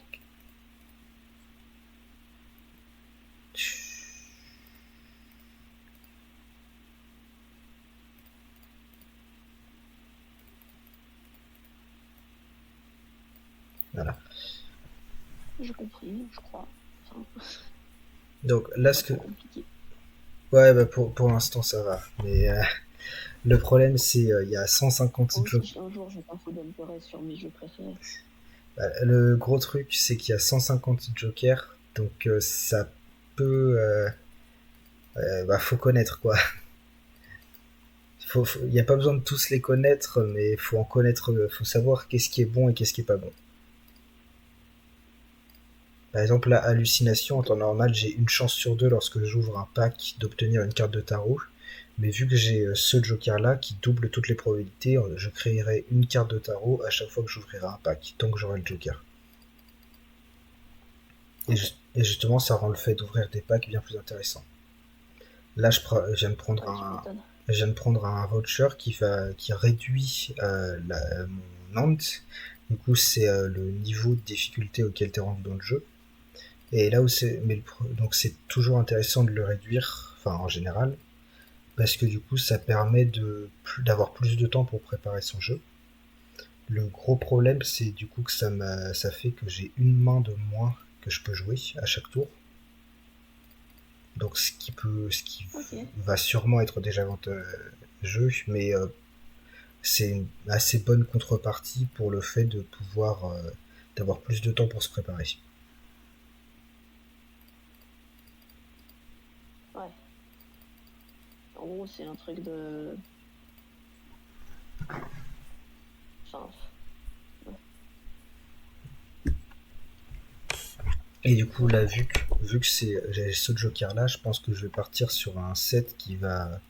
Voilà. J'ai compris, je crois. Enfin, Donc là, ce que... compliqué. Ouais, bah pour l'instant ça va. Mais le problème c'est il y a 150 Moi jokers. aussi, un jour, je vais pas foutre sur mes jeux préférés. Bah, le gros truc c'est qu'il y a 150 jokers, donc ça peut... bah faut connaître quoi. Il n'y a pas besoin de tous les connaître, mais faut en connaître, faut savoir qu'est-ce qui est bon et qu'est-ce qui est pas bon. Par exemple, la hallucination, en temps normal, j'ai une chance sur deux lorsque j'ouvre un pack d'obtenir une carte de tarot. Mais vu que j'ai ce joker-là qui double toutes les probabilités, je créerai une carte de tarot à chaque fois que j'ouvrirai un pack, tant que j'aurai le joker. Et justement, ça rend le fait d'ouvrir des packs bien plus intéressant. Là, je viens de prendre un voucher qui réduit mon ant. Du coup, c'est le niveau de difficulté auquel tu es rendu dans le jeu. Et là où donc c'est toujours intéressant de le réduire, enfin en général, parce que du coup ça permet d'avoir plus de temps pour préparer son jeu. Le gros problème, c'est du coup que ça fait que j'ai une main de moins que je peux jouer à chaque tour. Donc ce qui Ok. va sûrement être désavantageux, mais c'est une assez bonne contrepartie pour le fait de pouvoir d'avoir plus de temps pour se préparer. Ouais. En gros, c'est un truc de. Enfin, Et du coup là, vu que j'ai ce joker là, je pense que je vais partir sur un set qui va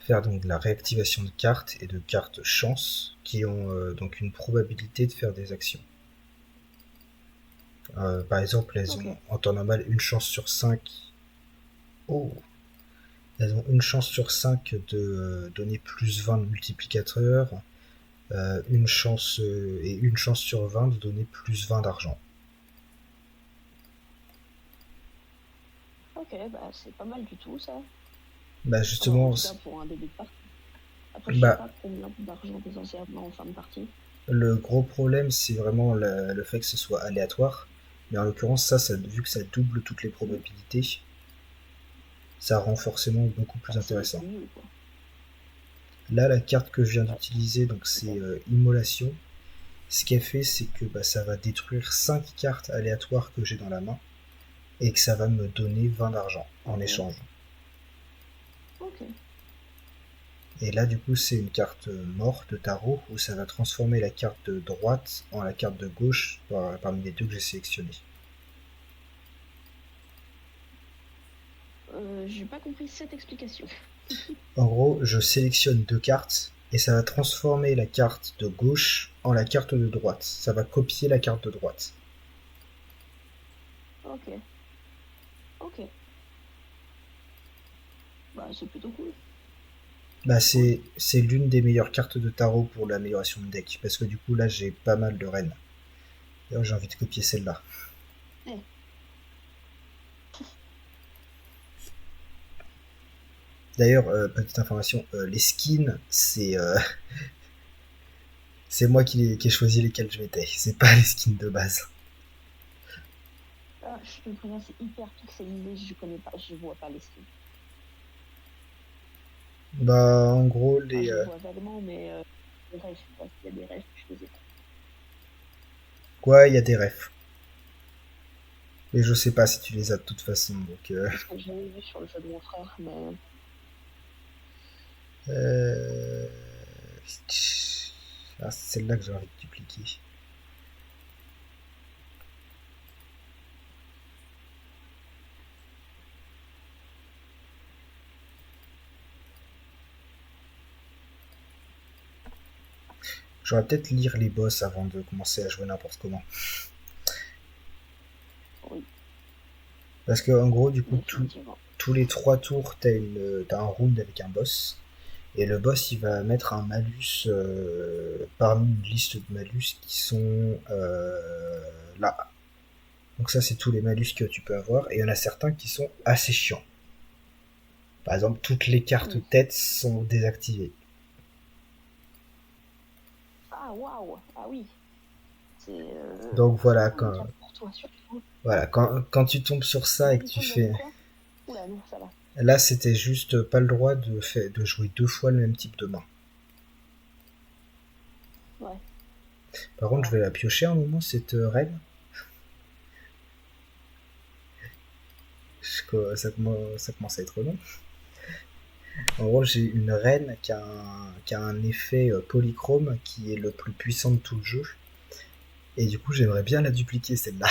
faire donc de la réactivation de cartes et de cartes chance qui ont donc une probabilité de faire des actions. Par exemple, elles ok. ont en temps normal une chance sur 5. Oh, elles ont une chance sur 5 de donner plus 20 de multiplicateur, et une chance sur 20 de donner plus 20 d'argent. Ok, bah c'est pas mal du tout ça. Bah Enfin, en justement, tout cas pour un début de partie. Après, je sais bah pas combien d'argent des enserrements en fin de partie. le gros problème c'est vraiment le fait que ce soit aléatoire. Mais en l'occurrence, vu que ça double toutes les probabilités, ça rend forcément beaucoup plus Bah, intéressant. c'est nul quoi. Là, la carte que je viens Ouais, d'utiliser, donc super. c'est Immolation. Ce qu'elle fait, c'est que bah, ça va détruire 5 cartes aléatoires que j'ai dans la main et que ça va me donner 20 d'argent en Ok. échange. Ok. Et là, du coup, c'est une carte mort de tarot où ça va transformer la carte de droite en la carte de gauche parmi les deux que j'ai sélectionnées. J'ai pas compris cette explication. En gros, je sélectionne deux cartes et ça va transformer la carte de gauche en la carte de droite. Ça va copier la carte de droite. Ok. Ok. Bah c'est plutôt cool. Bah, Cool. c'est l'une des meilleures cartes de tarot pour l'amélioration de deck parce que du coup, là, j'ai pas mal de reines. D'ailleurs, j'ai envie de copier celle-là. Eh. D'ailleurs, petite information, les skins, c'est moi qui ai choisi lesquels je mettais. C'est pas les skins de base. Ah, je te préviens, c'est hyper pixelisé, je connais pas, je vois pas les skins. Bah, en gros, Enfin, je les vois vaguement, mais les rêves, quoi. Il y a des rêves, je les ai pas. ouais, il y a des refs. Mais je sais pas si tu les as de toute façon, donc... Parce que j'avais vu sur le jeu de mon frère, mais euh, Ah, c'est celle-là que j'ai envie de dupliquer. J'aurais peut-être lire les boss avant de commencer à jouer n'importe comment. oui, Parce que en gros, du coup, définitivement. tous les 3 tours, t'as un round avec un boss. Et le boss, il va mettre un malus parmi une liste de malus qui sont là. Donc ça, c'est tous les malus que tu peux avoir. Et il y en a certains qui sont assez chiants. Par exemple, toutes les cartes Hmm. têtes sont désactivées. Ah, waouh! Ah oui! Donc C'est voilà, handicap pour toi, surtout. quand tu tombes sur ça Là, et que du tu coup, il m'a dit fais... quoi? Oula, non, ça va. Là, c'était juste pas le droit de jouer deux fois le même type de main. Ouais. Par contre, je vais la piocher un moment, cette reine. Ça commence à être long. En gros, j'ai une reine qui a un effet polychrome qui est le plus puissant de tout le jeu. Et du coup, j'aimerais bien la dupliquer celle-là.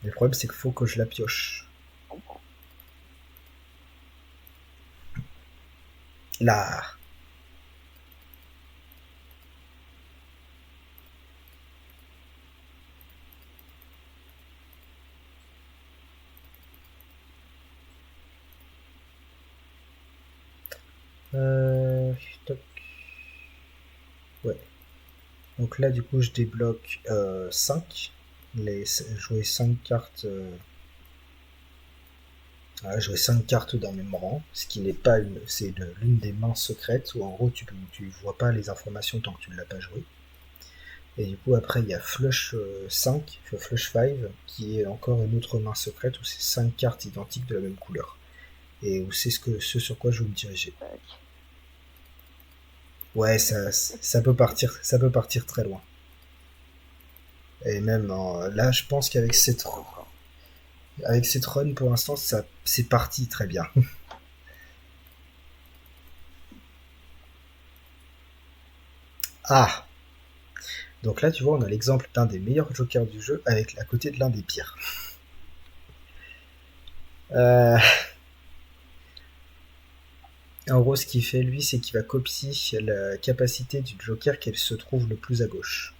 Mais le problème, c'est qu'il faut que je la pioche. Je comprends. Là. Toc. Ouais. Donc là, du coup, je débloque 5. Jouer 5 cartes. Voilà, j'aurai 5 cartes dans mes rangs, ce qui n'est pas l'une des mains secrètes où en gros tu vois pas les informations tant que tu ne l'as pas joué. Et du coup après il y a Flush 5, Flush 5, qui est encore une autre main secrète où c'est 5 cartes identiques de la même couleur. Et où c'est ce sur quoi je veux me diriger. Tac. Ouais, ça peut partir très loin. Et même là je pense qu'avec cette run pour l'instant c'est parti très bien. Ah, donc là tu vois on a l'exemple d'un des meilleurs jokers du jeu avec à côté de l'un des pires. En gros ce qu'il fait lui c'est qu'il va copier la capacité du joker qu'elle se trouve le plus à gauche.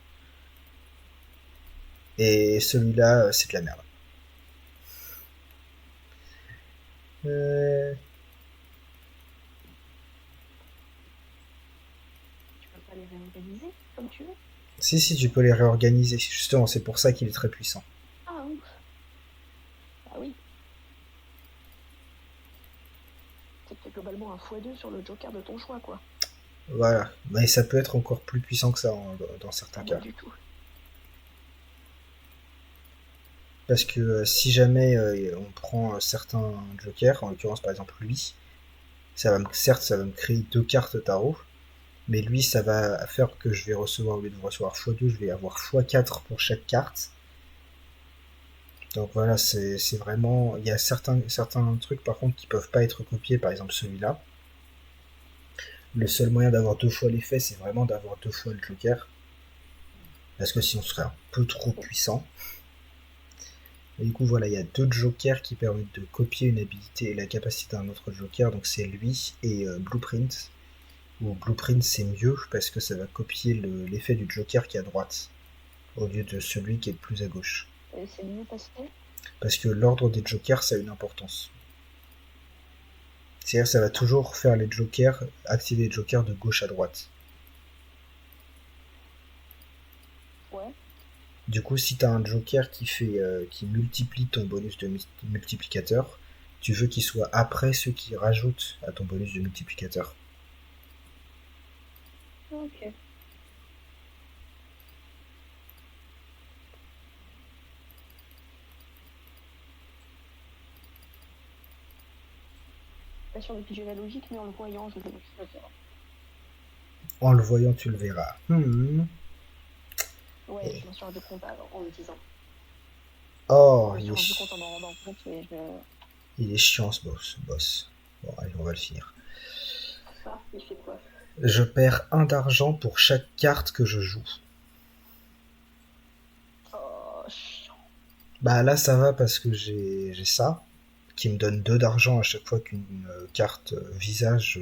Et celui-là c'est de la merde. Tu peux pas les réorganiser comme tu veux. Si tu peux les réorganiser, justement c'est pour ça qu'il est très puissant. Ah ouf. Ah oui. C'est globalement un x2 sur le joker de ton choix, quoi. Voilà, mais ça peut être encore plus puissant que ça dans certains cas. Pas du tout. Parce que si jamais on prend certains jokers, en l'occurrence par exemple lui, certes ça va me créer 2 cartes tarot, mais lui ça va faire que je vais recevoir, au lieu de recevoir x2, je vais avoir x4 pour chaque carte. Donc voilà, c'est vraiment... Il y a certains trucs par contre qui peuvent pas être copiés, par exemple celui-là. Le seul moyen d'avoir 2 fois l'effet, c'est vraiment d'avoir 2 fois le joker. Parce que sinon ce serait un peu trop puissant. Et du coup voilà, il y a 2 jokers qui permettent de copier une habilité et la capacité d'un autre joker, donc c'est lui et Blueprint. Ou Blueprint c'est mieux parce que ça va copier l'effet du joker qui est à droite, au lieu de celui qui est le plus à gauche. Et c'est mieux parce que l'ordre des jokers ça a une importance. C'est-à-dire ça va toujours faire les jokers, activer les jokers de gauche à droite. Ouais. Du coup, si t'as un joker qui multiplie ton bonus de multiplicateur, tu veux qu'il soit après ceux qui rajoutent à ton bonus de multiplicateur. Ok. Pas sûr de piger la logique, mais en le voyant, je le verrai. En le voyant, tu le verras. Ouais, Et... je m'en suis rendu compte en le disant. Oh, je me suis rendu compte en m'en rendant compte, mais il est chiant ce boss. Bon, allez, on va le finir. Ça, il fait quoi? Je perds 1 d'argent pour chaque carte que je joue. Oh, chiant. Bah là, ça va parce que j'ai ça, qui me donne 2 d'argent à chaque fois qu'une carte visage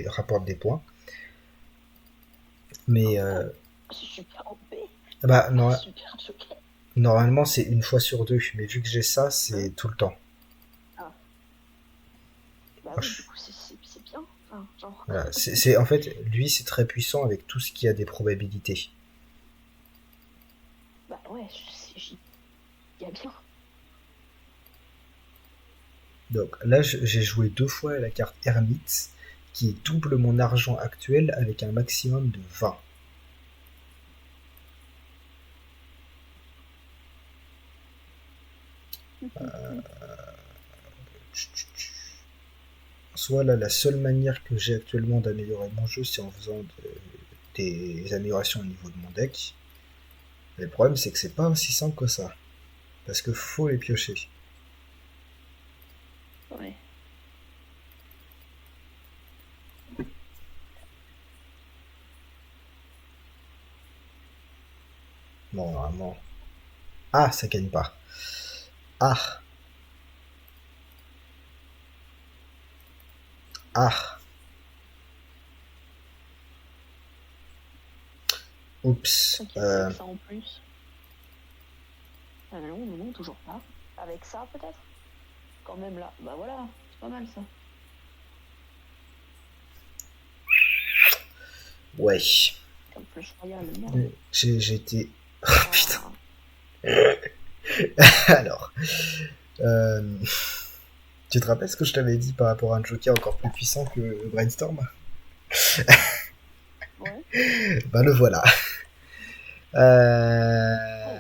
rapporte des points. Mais C'est super OP. bah non, Super choqué. normalement c'est une fois sur 2, mais vu que j'ai ça, c'est tout le temps. Ah. Bah oui, du coup c'est bien. Enfin, genre. Voilà, en fait, lui c'est très puissant avec tout ce qui a des probabilités. Bah ouais, il y a bien. Donc là, j'ai joué 2 fois la carte Hermite, qui double mon argent actuel avec un maximum de 20. Soit là, la seule manière que j'ai actuellement d'améliorer mon jeu, c'est en faisant des améliorations au niveau de mon deck. Mais le problème, c'est que c'est pas aussi simple que ça. Parce que faut les piocher. Ouais. Bon, normalement. Ah, ça gagne pas. Ah. Ah. Oups. Ok, avec ça en plus. Non, toujours pas. Avec ça, peut-être. Quand même là. Bah voilà, c'est pas mal ça. Ouais. Comme plus royal, merde. J'ai été... Oh, putain. Ah. Alors. Euh, Tu te rappelles ce que je t'avais dit par rapport à un Joker encore plus puissant que Brainstorm? Ouais. Bah le voilà. Oh.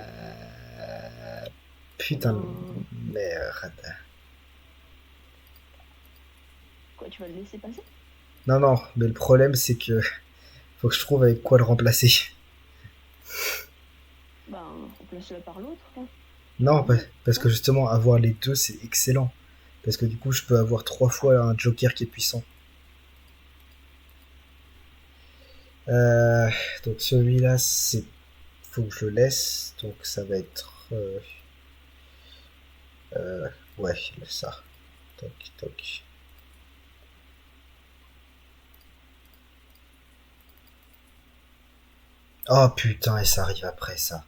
Putain de Ben, merde. quoi, tu vas le laisser passer? Non, non, mais le problème c'est que faut que je trouve avec quoi le remplacer. Ben, remplace-le par l'autre, hein. Non, parce que Non. justement, avoir les deux c'est excellent. Parce que du coup, je peux avoir 3 fois un Joker qui est puissant. Euh, donc celui-là, c'est faut que je le laisse. Donc ça va être ouais, ça. Toc, toc. Oh putain, et ça arrive après ça.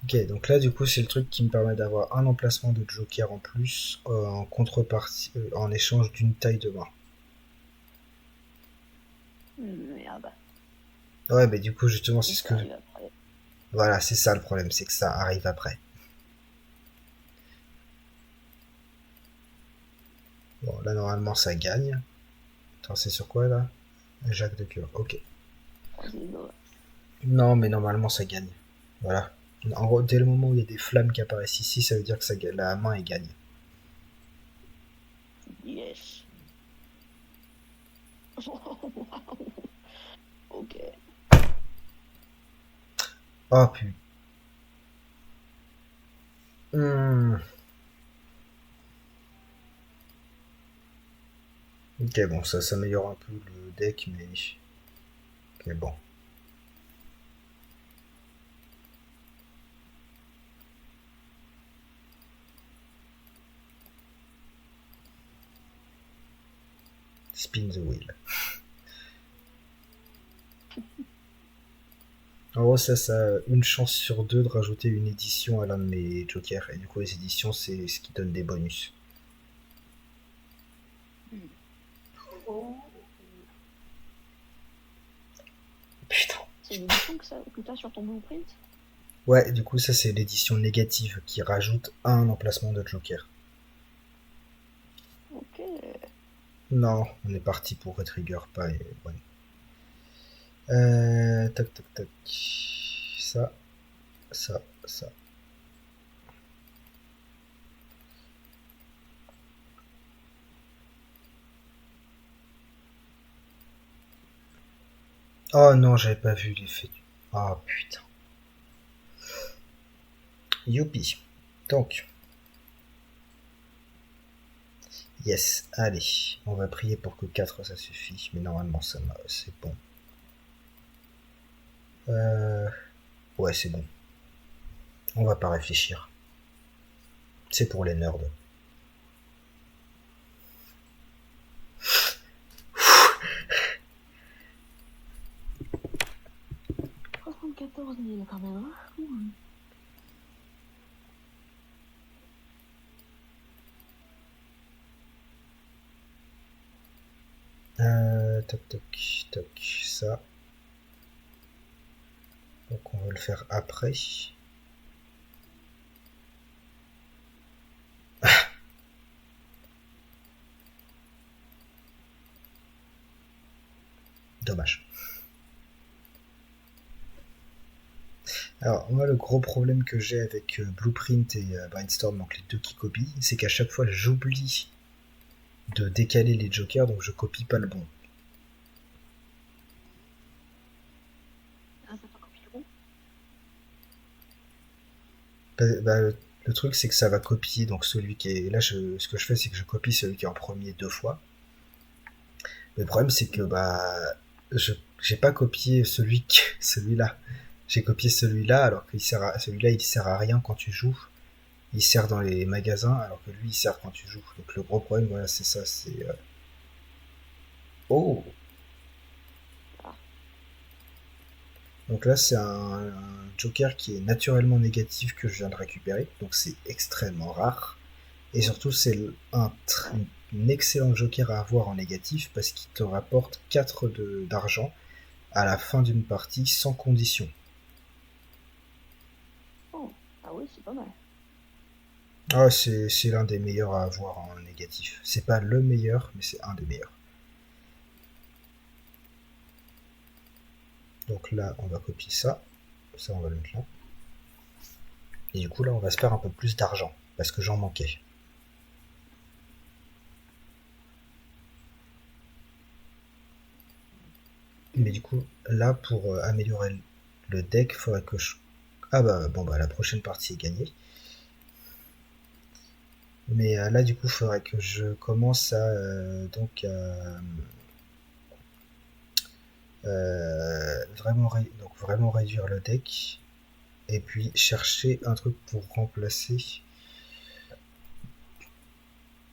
Ok, donc là, du coup, c'est le truc qui me permet d'avoir un emplacement de Joker en plus en contrepartie, en échange d'une taille de main. Merde. Ouais, mais du coup, justement, c'est Et ce ça que. arrive après. Voilà, c'est ça le problème, c'est que ça arrive après. Bon, là, normalement, ça gagne. Attends, c'est sur quoi là? Jacques de cœur, ok. Croisez les doigts. Non, mais normalement, ça gagne. Voilà. En gros, dès le moment où il y a des flammes qui apparaissent ici, ça veut dire que la main elle gagne. Yes. Waouh. Ok. Oh putain. Hmm. Ok, bon, ça s'améliore un peu le deck, mais. Ok, bon. Spin the wheel. En gros, ça a une chance sur deux de rajouter une édition à l'un de mes jokers. Et du coup, les éditions, c'est ce qui donne des bonus. Putain. C'est une édition que t'as sur ton blueprint? Ouais, du coup, ça, c'est l'édition négative qui rajoute un emplacement de joker. Ok. Non, on est parti pour Retrigger, pas One. Tac, tac, tac. Ça, ça. Oh non, j'avais pas vu l'effet du. Oh putain. Youpi. Donc, yes, allez. On va prier pour que 4 ça suffit, mais normalement c'est bon. Ouais, c'est bon. On va pas réfléchir. C'est pour les nerds. 74 000 quand même, hein. Toc, toc, toc, ça. Donc on va le faire après. Dommage. Alors moi le gros problème que j'ai avec Blueprint et Brainstorm, donc les deux qui copient, c'est qu'à chaque fois j'oublie de décaler les jokers, donc je copie pas le bon. Ah, ça fait copier le bon. Bah, le truc c'est que ça va copier donc celui qui est. Là ce que je fais c'est que je copie celui qui est en premier 2 fois. Mais le problème c'est que bah j'ai pas copié celui-là. J'ai copié celui-là alors que celui-là il sert à rien quand tu joues. Il sert dans les magasins alors que lui il sert quand tu joues. Donc le gros problème voilà c'est ça, c'est oh. Donc là c'est un joker qui est naturellement négatif que je viens de récupérer, donc c'est extrêmement rare. Et surtout c'est un excellent joker à avoir en négatif parce qu'il te rapporte 4 d'argent à la fin d'une partie sans condition. Oh, ah oui, c'est pas mal. Ah, c'est l'un des meilleurs à avoir en négatif. C'est pas le meilleur, mais c'est un des meilleurs. Donc là, on va copier ça. Ça, on va le mettre là. Et du coup, là, on va se faire un peu plus d'argent, parce que j'en manquais. Mais du coup, là, pour améliorer le deck, il faudrait que je... Ah bah, bon, bah, la prochaine partie est gagnée. Mais là, du coup, il faudrait que je commence à... donc, donc, vraiment réduire le deck. Et puis, chercher un truc pour remplacer...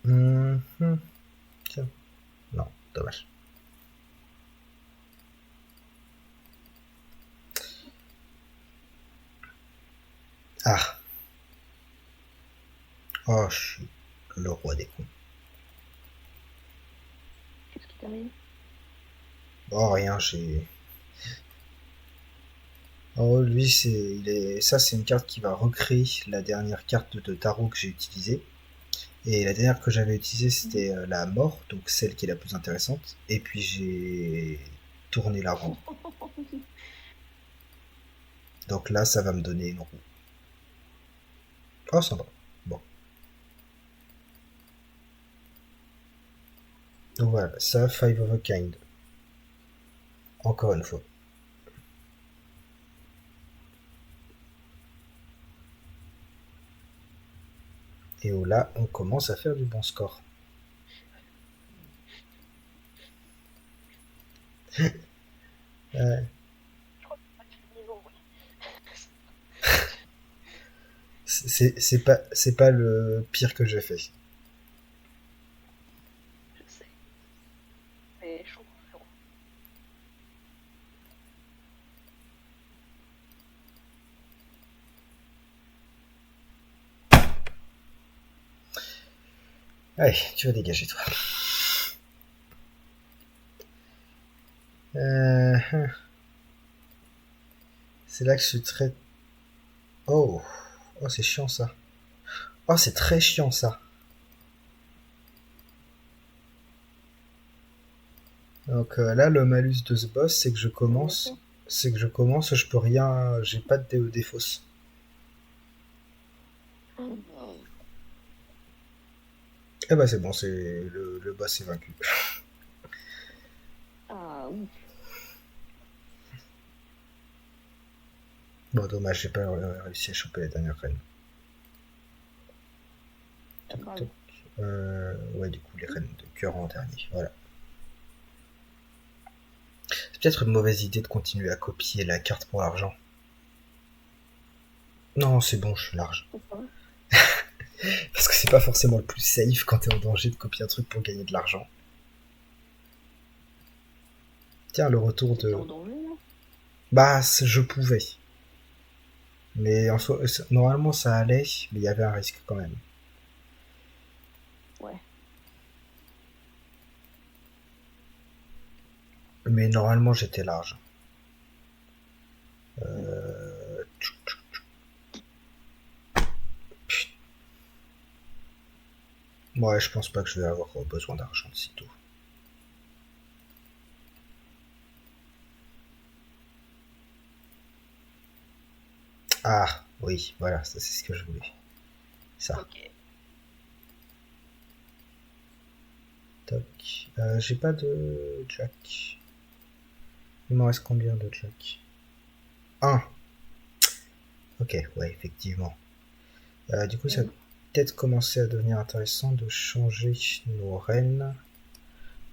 Tiens. Non, dommage. Ah. Oh, je suis le roi des cons. Qu'est-ce qui t'arrive? Oh, rien, j'ai... Oh, lui, ça, c'est une carte qui va recréer la dernière carte de tarot que j'ai utilisée. Et la dernière que j'avais utilisée, c'était la mort, donc celle qui est la plus intéressante. Et puis j'ai tourné la roue. Donc là, ça va me donner une roue. Oh, sympa. Bon. Donc voilà, ça, Five of a Kind. Encore une fois. Et oh là, on commence à faire du bon score. Euh, Je crois que c'est pas le niveau, oui. c'est pas le pire que j'ai fait. Je sais. Mais chaud, chaud. Allez, tu vas dégager, toi. C'est là que je suis très... Oh, oh, c'est chiant ça. Oh, c'est très chiant ça. Donc là, le malus de ce boss, c'est que je commence, je peux rien, j'ai pas de défausse. Eh ben c'est bon, c'est le boss est vaincu. Ah oui. Bon, dommage, j'ai pas réussi à choper la dernière reine. Pas Toc, grave. toc. Ouais, du coup, les reines de cœur en dernier. Voilà. C'est peut-être une mauvaise idée de continuer à copier la carte pour l'argent. Non, c'est bon, je suis large. Pourquoi? Parce que c'est pas forcément le plus safe quand t'es en danger de copier un truc pour gagner de l'argent. Tiens, le retour T'étais de... en danger, là? Bah, je pouvais. Mais en soi, normalement ça allait, mais il y avait un risque quand même. Ouais. Mais normalement j'étais large. Ouais, je pense pas que je vais avoir besoin d'argent de sitôt. Ah, oui, voilà, ça c'est ce que je voulais. Ça. Ok. Toc. J'ai pas de jack. Il m'en reste combien de jack? Un. Ok, ouais, effectivement. Du coup, ça va peut-être commencer à devenir intéressant de changer nos reines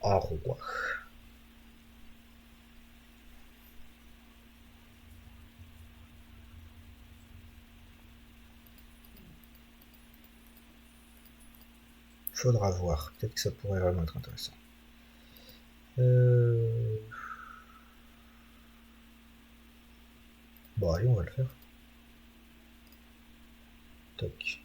en roi. Faudra voir. Peut-être que ça pourrait vraiment être intéressant. Bon, allez, on va le faire. Toc.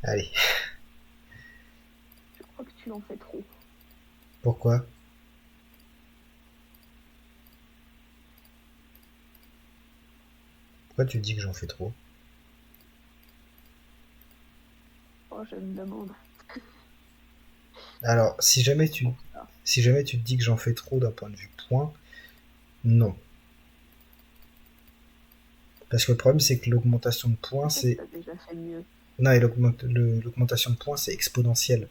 Allez, Je crois que tu en fais trop. pourquoi? Pourquoi tu dis que j'en fais trop? Oh, je me demande. Alors, Ah, si jamais tu te dis que j'en fais trop d'un point de vue point, non. Parce que le problème, c'est que l'augmentation de points, peut-être que c'est... t'as déjà fait mieux. Non, et l'augmentation de points, c'est exponentiel.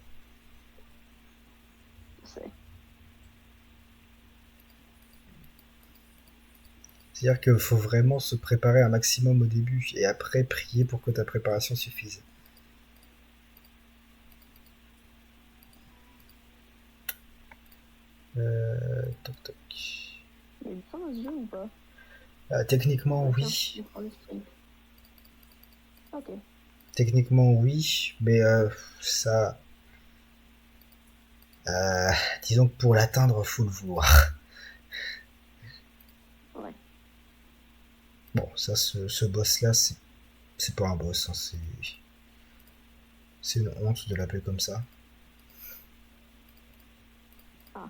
Je sais. C'est-à-dire qu'il faut vraiment se préparer un maximum au début et après prier pour que ta préparation suffise. Toc toc. Il y a une fin à ce jeu ou pas? Techniquement, Ah, tiens, oui. on prend le stream. Ok. Techniquement, oui. Mais ça... euh, disons que pour l'atteindre, faut le vouloir. Ouais. Bon, ça, ce boss-là, c'est pas un boss. Hein, c'est une honte de l'appeler comme ça. Ah.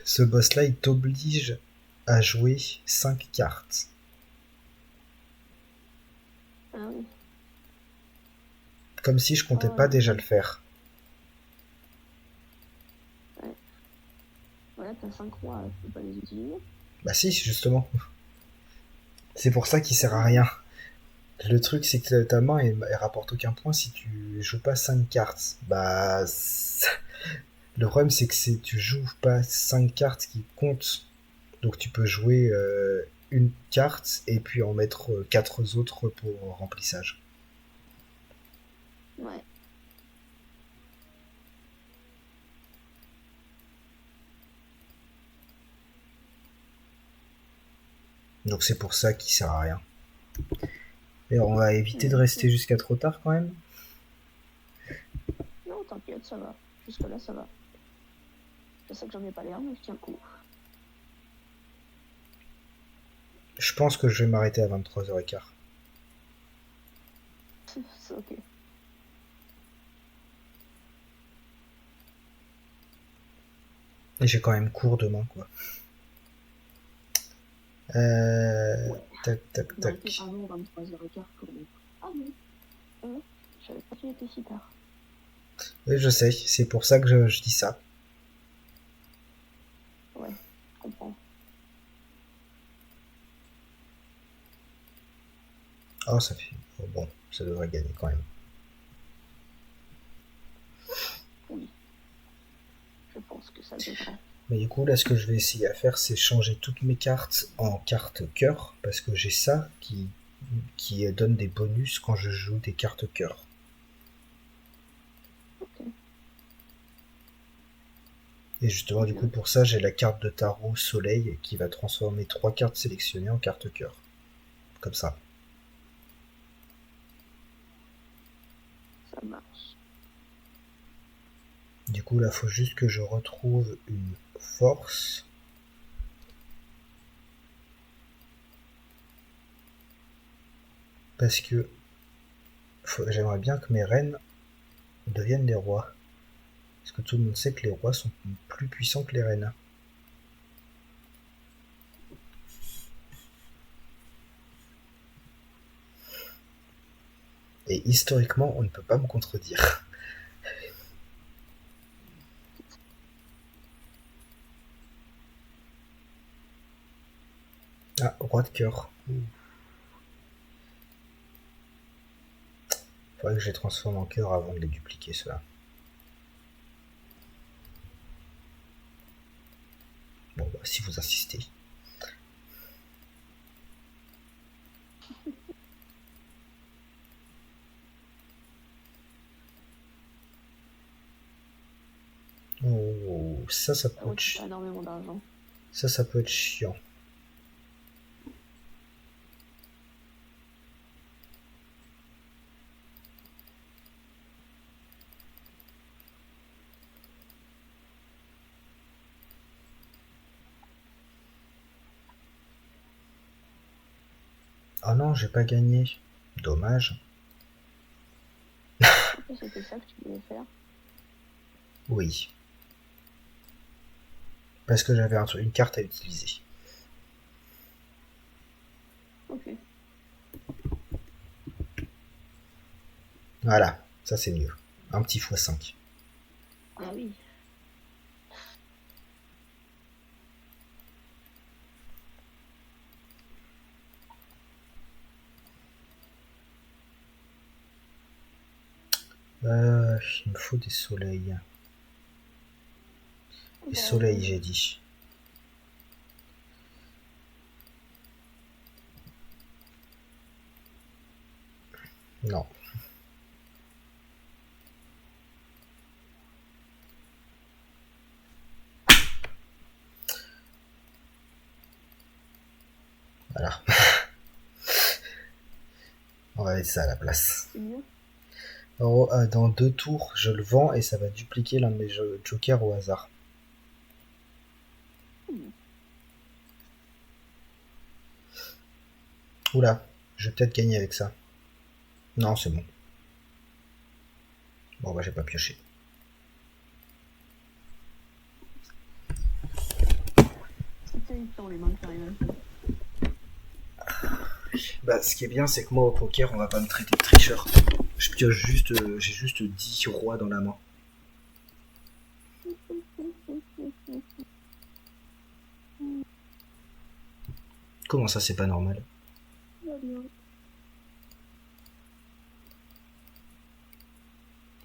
Ce boss-là, il t'oblige à jouer 5 cartes. Ah oui. Comme si je Ah comptais ouais, pas non, déjà mais... le faire. Ouais. Voilà, t'as 5 rois, tu peux pas les utiliser. Bah si, justement. C'est pour ça qu'il Bah sert à oui, rien. Le truc, c'est que ta main, elle rapporte aucun point si tu joues pas 5 cartes. Bah... Le problème, c'est que tu joues pas 5 cartes qui comptent. Donc tu peux jouer une carte et puis en mettre 4 autres pour remplissage. ouais. Donc c'est pour ça qu'il sert à rien. Et on va éviter de Ouais. rester jusqu'à trop tard quand même. Non, t'inquiète, ça va. Jusque-là, ça va. Je sais que j'en ai pas l'air, mais je tiens le coup. Je pense que je vais m'arrêter à 23h15. C'est ok. Et j'ai quand même cours demain, quoi. Ouais. Tac, tac, Je tac. m'arrêtais avant 23h15 pour les... Ah oui. Je savais pas qu'il était si tard. Oui, je sais, c'est pour ça que je dis ça. Ouais, je comprends. Oh, ça fait... oh, bon, ça devrait gagner quand même. Oui. Je pense que ça devrait. Mais du coup, là, ce que je vais essayer à faire, c'est changer toutes mes cartes en cartes cœur, parce que j'ai ça qui donne des bonus quand je joue des cartes cœur. Ok. Et justement, du coup, pour ça, j'ai la carte de tarot soleil qui va transformer 3 cartes sélectionnées en cartes cœur. Comme ça. Ça marche. Du coup, là, faut juste que je retrouve une force. Parce que j'aimerais bien que mes reines deviennent des rois. Parce que tout le monde sait que les rois sont plus puissants que les reines. Et historiquement, on ne peut pas me contredire. Ah, roi de cœur. Faudrait que je les transforme en cœur avant de les dupliquer, ceux-là. Bon, bah, si vous insistez. Oh, ça Ah peut ouais, être tu as énormément d'argent. ça peut être chiant. Oh non, j'ai pas gagné. Dommage. Et c'était ça que tu voulais faire. Oui. Parce que j'avais une carte à utiliser. Ok. Voilà, ça c'est mieux. Un petit x5. Ah oui. Il me faut des soleils. Des soleils, j'ai dit. Non. Voilà. On va mettre ça à la place. C'est mieux. Alors, dans 2 tours, je le vends et ça va dupliquer l'un de mes jokers au hasard. Oula, je vais peut-être gagner avec ça. Non, c'est bon. Bon, bah j'ai pas pioché. C'est terrifiant les mains qui arrivent à ça. Bah, ce qui est bien, c'est que moi au poker, on va pas me traiter de tricheur. Je pioche juste, j'ai juste 10 rois dans la main. Comment ça, c'est pas normal? Va bien.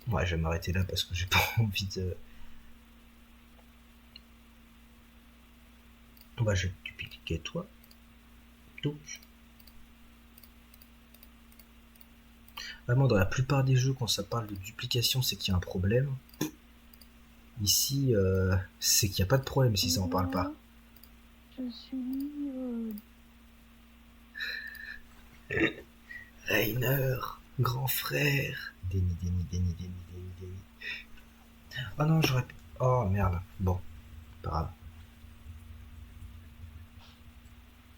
Ouais, je vais m'arrêter là parce que j'ai pas envie de... Bah, je vais dupliquer toi. Donc. Vraiment, dans la plupart des jeux, quand ça parle de duplication, c'est qu'il y a un problème. Ici, c'est qu'il n'y a pas de problème si ça en parle pas. Je suis... Rainer, grand frère. Déni. Oh non, j'aurais... Oh merde. Bon, pas grave.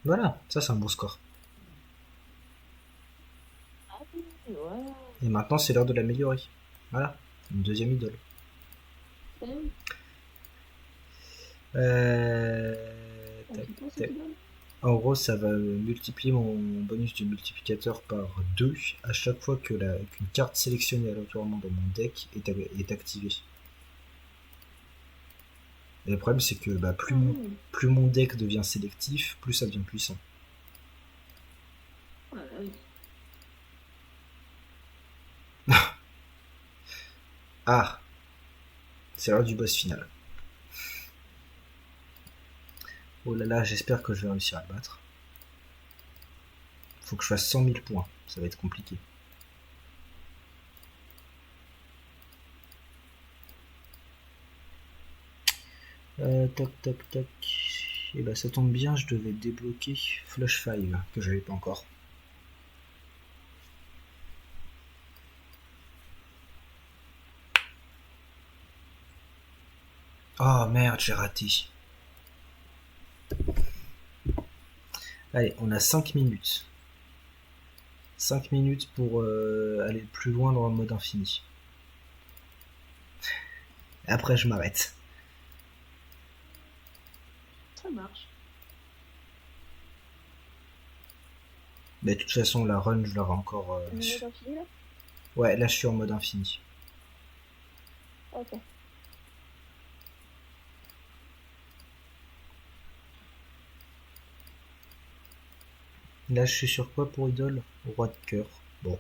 Voilà, ça c'est un bon score. Ah oui, ouais. Et maintenant, c'est l'heure de l'améliorer. Voilà, une deuxième idole. Tac. En gros, ça va multiplier mon bonus du multiplicateur par 2 à chaque fois que qu'une carte sélectionnée aléatoirement dans mon deck est activée. Et le problème, c'est que bah, plus mon deck devient sélectif, plus ça devient puissant. Ouais, oui. Ah, c'est l'heure du boss final. Oh là là, j'espère que je vais réussir à le battre. Faut que je fasse 100 000 points, ça va être compliqué. Toc. Et bah ça tombe bien, je devais débloquer Flush 5, que j'avais pas encore. Oh merde, j'ai raté. Allez, on a 5 minutes. 5 minutes pour aller plus loin dans le mode infini. Après, je m'arrête. Ça marche. Mais de toute façon, la run, je l'aurai encore... Le mode infini là? Ouais, là, je suis en mode infini. Ok. Là, je suis sur quoi pour idole? Roi de cœur. Bon.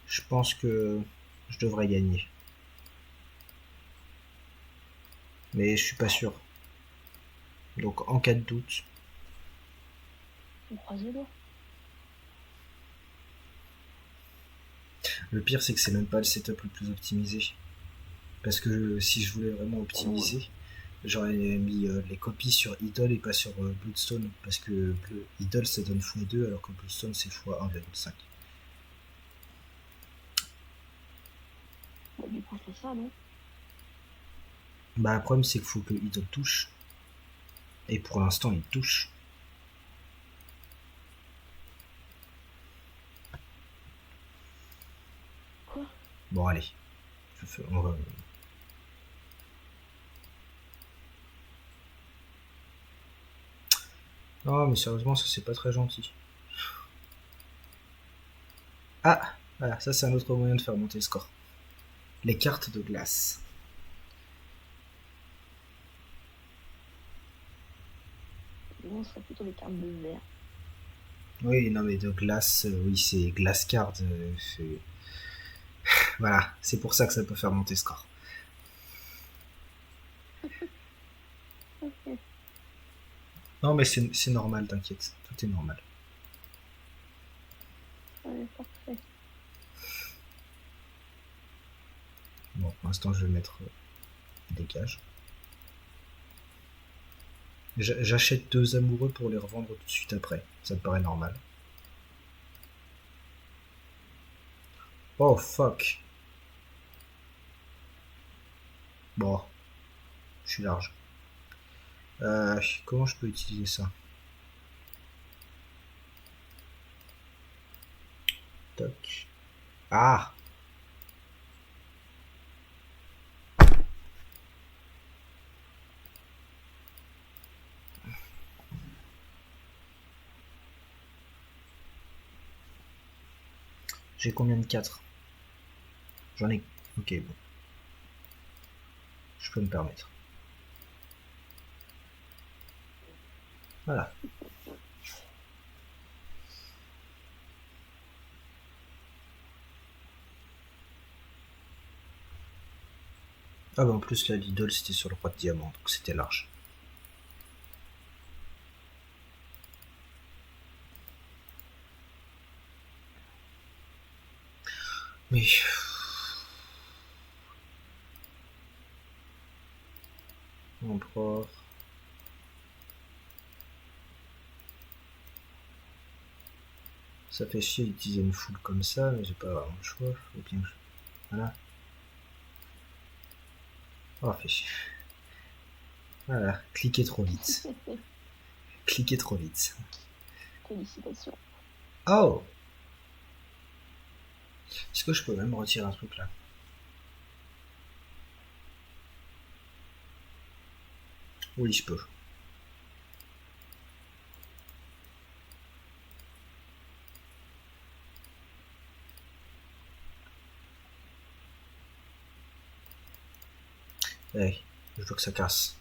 Je pense que je devrais gagner. Mais je suis pas sûr. Donc, en cas de doute... On croise les doigts. Le pire, c'est que c'est même pas le setup le plus optimisé. Parce que si je voulais vraiment optimiser, j'aurais mis les copies sur Idol et pas sur Bloodstone. Parce que Idol, ça donne x2 alors que Bloodstone, c'est x1,5. Bah, du coup, c'est ça, non? Bah, le problème, c'est qu'il faut que Idol touche. Et pour l'instant, il touche. Quoi? Bon, allez. On va... Non, mais sérieusement, ça c'est pas très gentil. Ah, voilà, ça c'est un autre moyen de faire monter le score. Les cartes de glace. Nous, ce serait plutôt les cartes de verre. Oui, non, mais de glace, oui, c'est glace card. Voilà, c'est pour ça que ça peut faire monter le score. Ok, Non, mais c'est normal, t'inquiète. Tout est normal. ouais, parfait. Bon, pour l'instant, je vais mettre dégage. J'achète 2 amoureux pour les revendre tout de suite après. Ça me paraît normal. Oh, fuck. Bon, je suis large. Comment je peux utiliser ça? Toc. Ah! J'ai combien de 4? J'en ai... Ok, bon. Je peux me permettre. Voilà. Ah bah en plus la Lidl c'était sur le roi de diamant, donc c'était large. Mais... Empereur... Ça fait chier d'utiliser une foule comme ça, mais j'ai pas vraiment le choix. Faut bien que je... Voilà. Oh, fait chier. Voilà, cliquez trop vite. Cliquez trop vite. Félicitations. Oh! Est-ce que je peux même retirer un truc là? Oui, je peux. Hey, je veux que ça casse.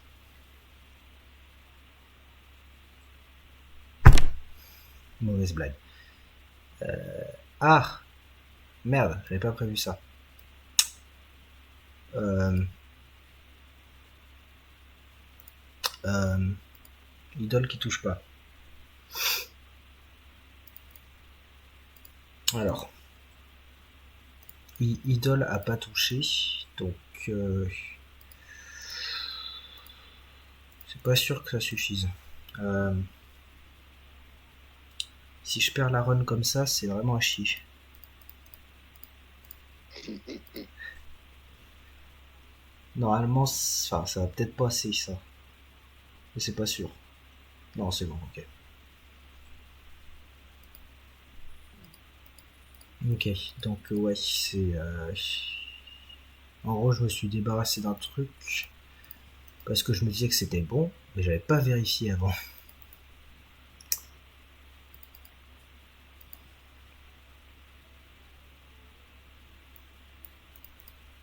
Mauvaise blague. Ah! Merde, j'avais pas prévu ça. Euh... Idole qui touche pas. Alors. Idole a pas touché, donc... c'est pas sûr que ça suffise. Si je perds la run comme ça, c'est vraiment à chier. Normalement, enfin, ça va peut-être passer ça. Mais c'est pas sûr. Non, c'est bon, ok. Ok, donc ouais, c'est... En gros, je me suis débarrassé d'un truc parce que je me disais que c'était bon, mais j'avais pas vérifié avant.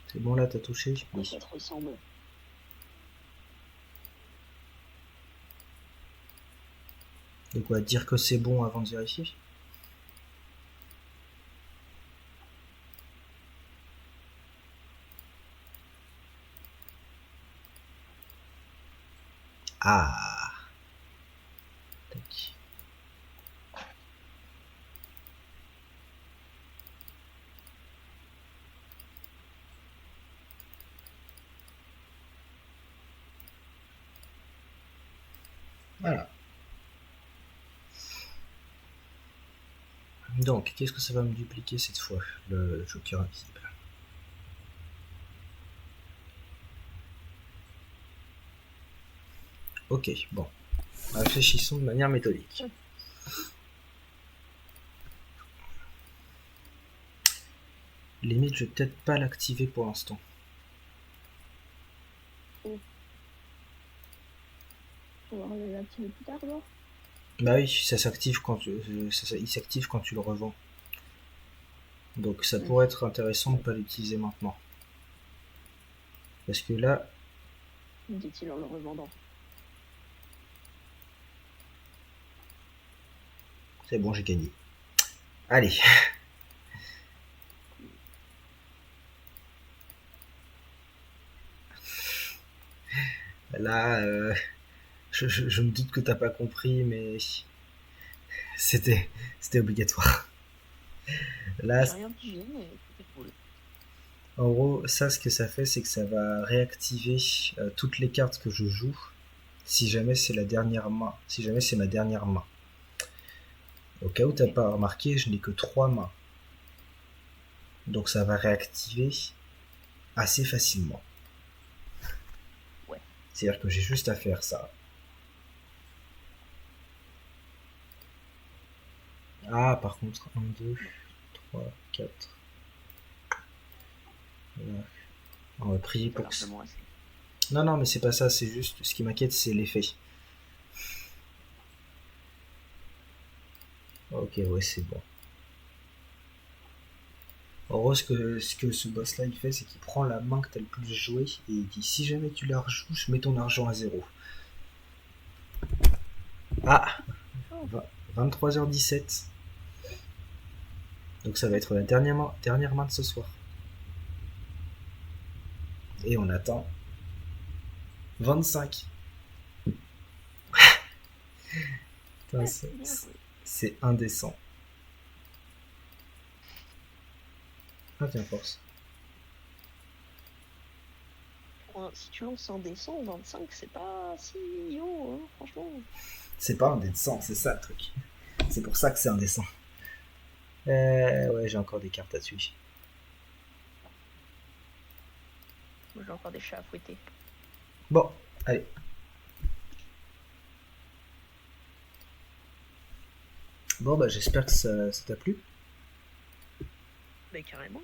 C'est bon là, t'as touché? Oui, ça te ressemble. De quoi dire que c'est bon avant de vérifier? Ah. Tac. Voilà. Donc, qu'est-ce que ça va me dupliquer cette fois, le Joker invisible? Ok, bon. Réfléchissons de manière méthodique. Limite, je vais peut-être pas l'activer pour l'instant. On va l'activer plus tard, genre. Bah oui, ça s'active il s'active quand tu le revends. Donc ça pourrait être intéressant de pas l'utiliser maintenant. Parce que là, Dit-il en le revendant. c'est bon, j'ai gagné. Allez. Là, je me doute que t'as pas compris, mais c'était obligatoire. Là, J'ai rien dit, mais c'était cool. en gros, ça, ce que ça fait, c'est que ça va réactiver toutes les cartes que je joue si jamais c'est la dernière main. Si jamais c'est ma dernière main. Au cas où t'as pas remarqué, je n'ai que 3 mains. Donc ça va réactiver assez facilement. Ouais. C'est-à-dire que j'ai juste à faire ça. Ah, par contre, 1, 2, 3, 4. Voilà. On va prier pour que ça. Largement assez. Non, non, mais c'est pas ça, c'est juste. Ce qui m'inquiète, c'est l'effet. Ok, ouais, c'est bon. En gros, ce que ce boss-là, il fait, c'est qu'il prend la main que t'as le plus joué et il dit si jamais tu la rejoues, je mets ton argent à 0. Ah, 23h17. Donc ça va être la dernière main de ce soir. Et on attend 25. Putain, c'est indécent. Ah tiens, force. Si tu lances un descend, 25, c'est pas si haut, hein, franchement. C'est pas indécent, c'est ça le truc. C'est pour ça que c'est indécent. Ouais, j'ai encore des cartes à suivre. Moi, j'ai encore des chats à fouetter. Bon, allez. Bon, bah j'espère que ça t'a plu. Mais carrément.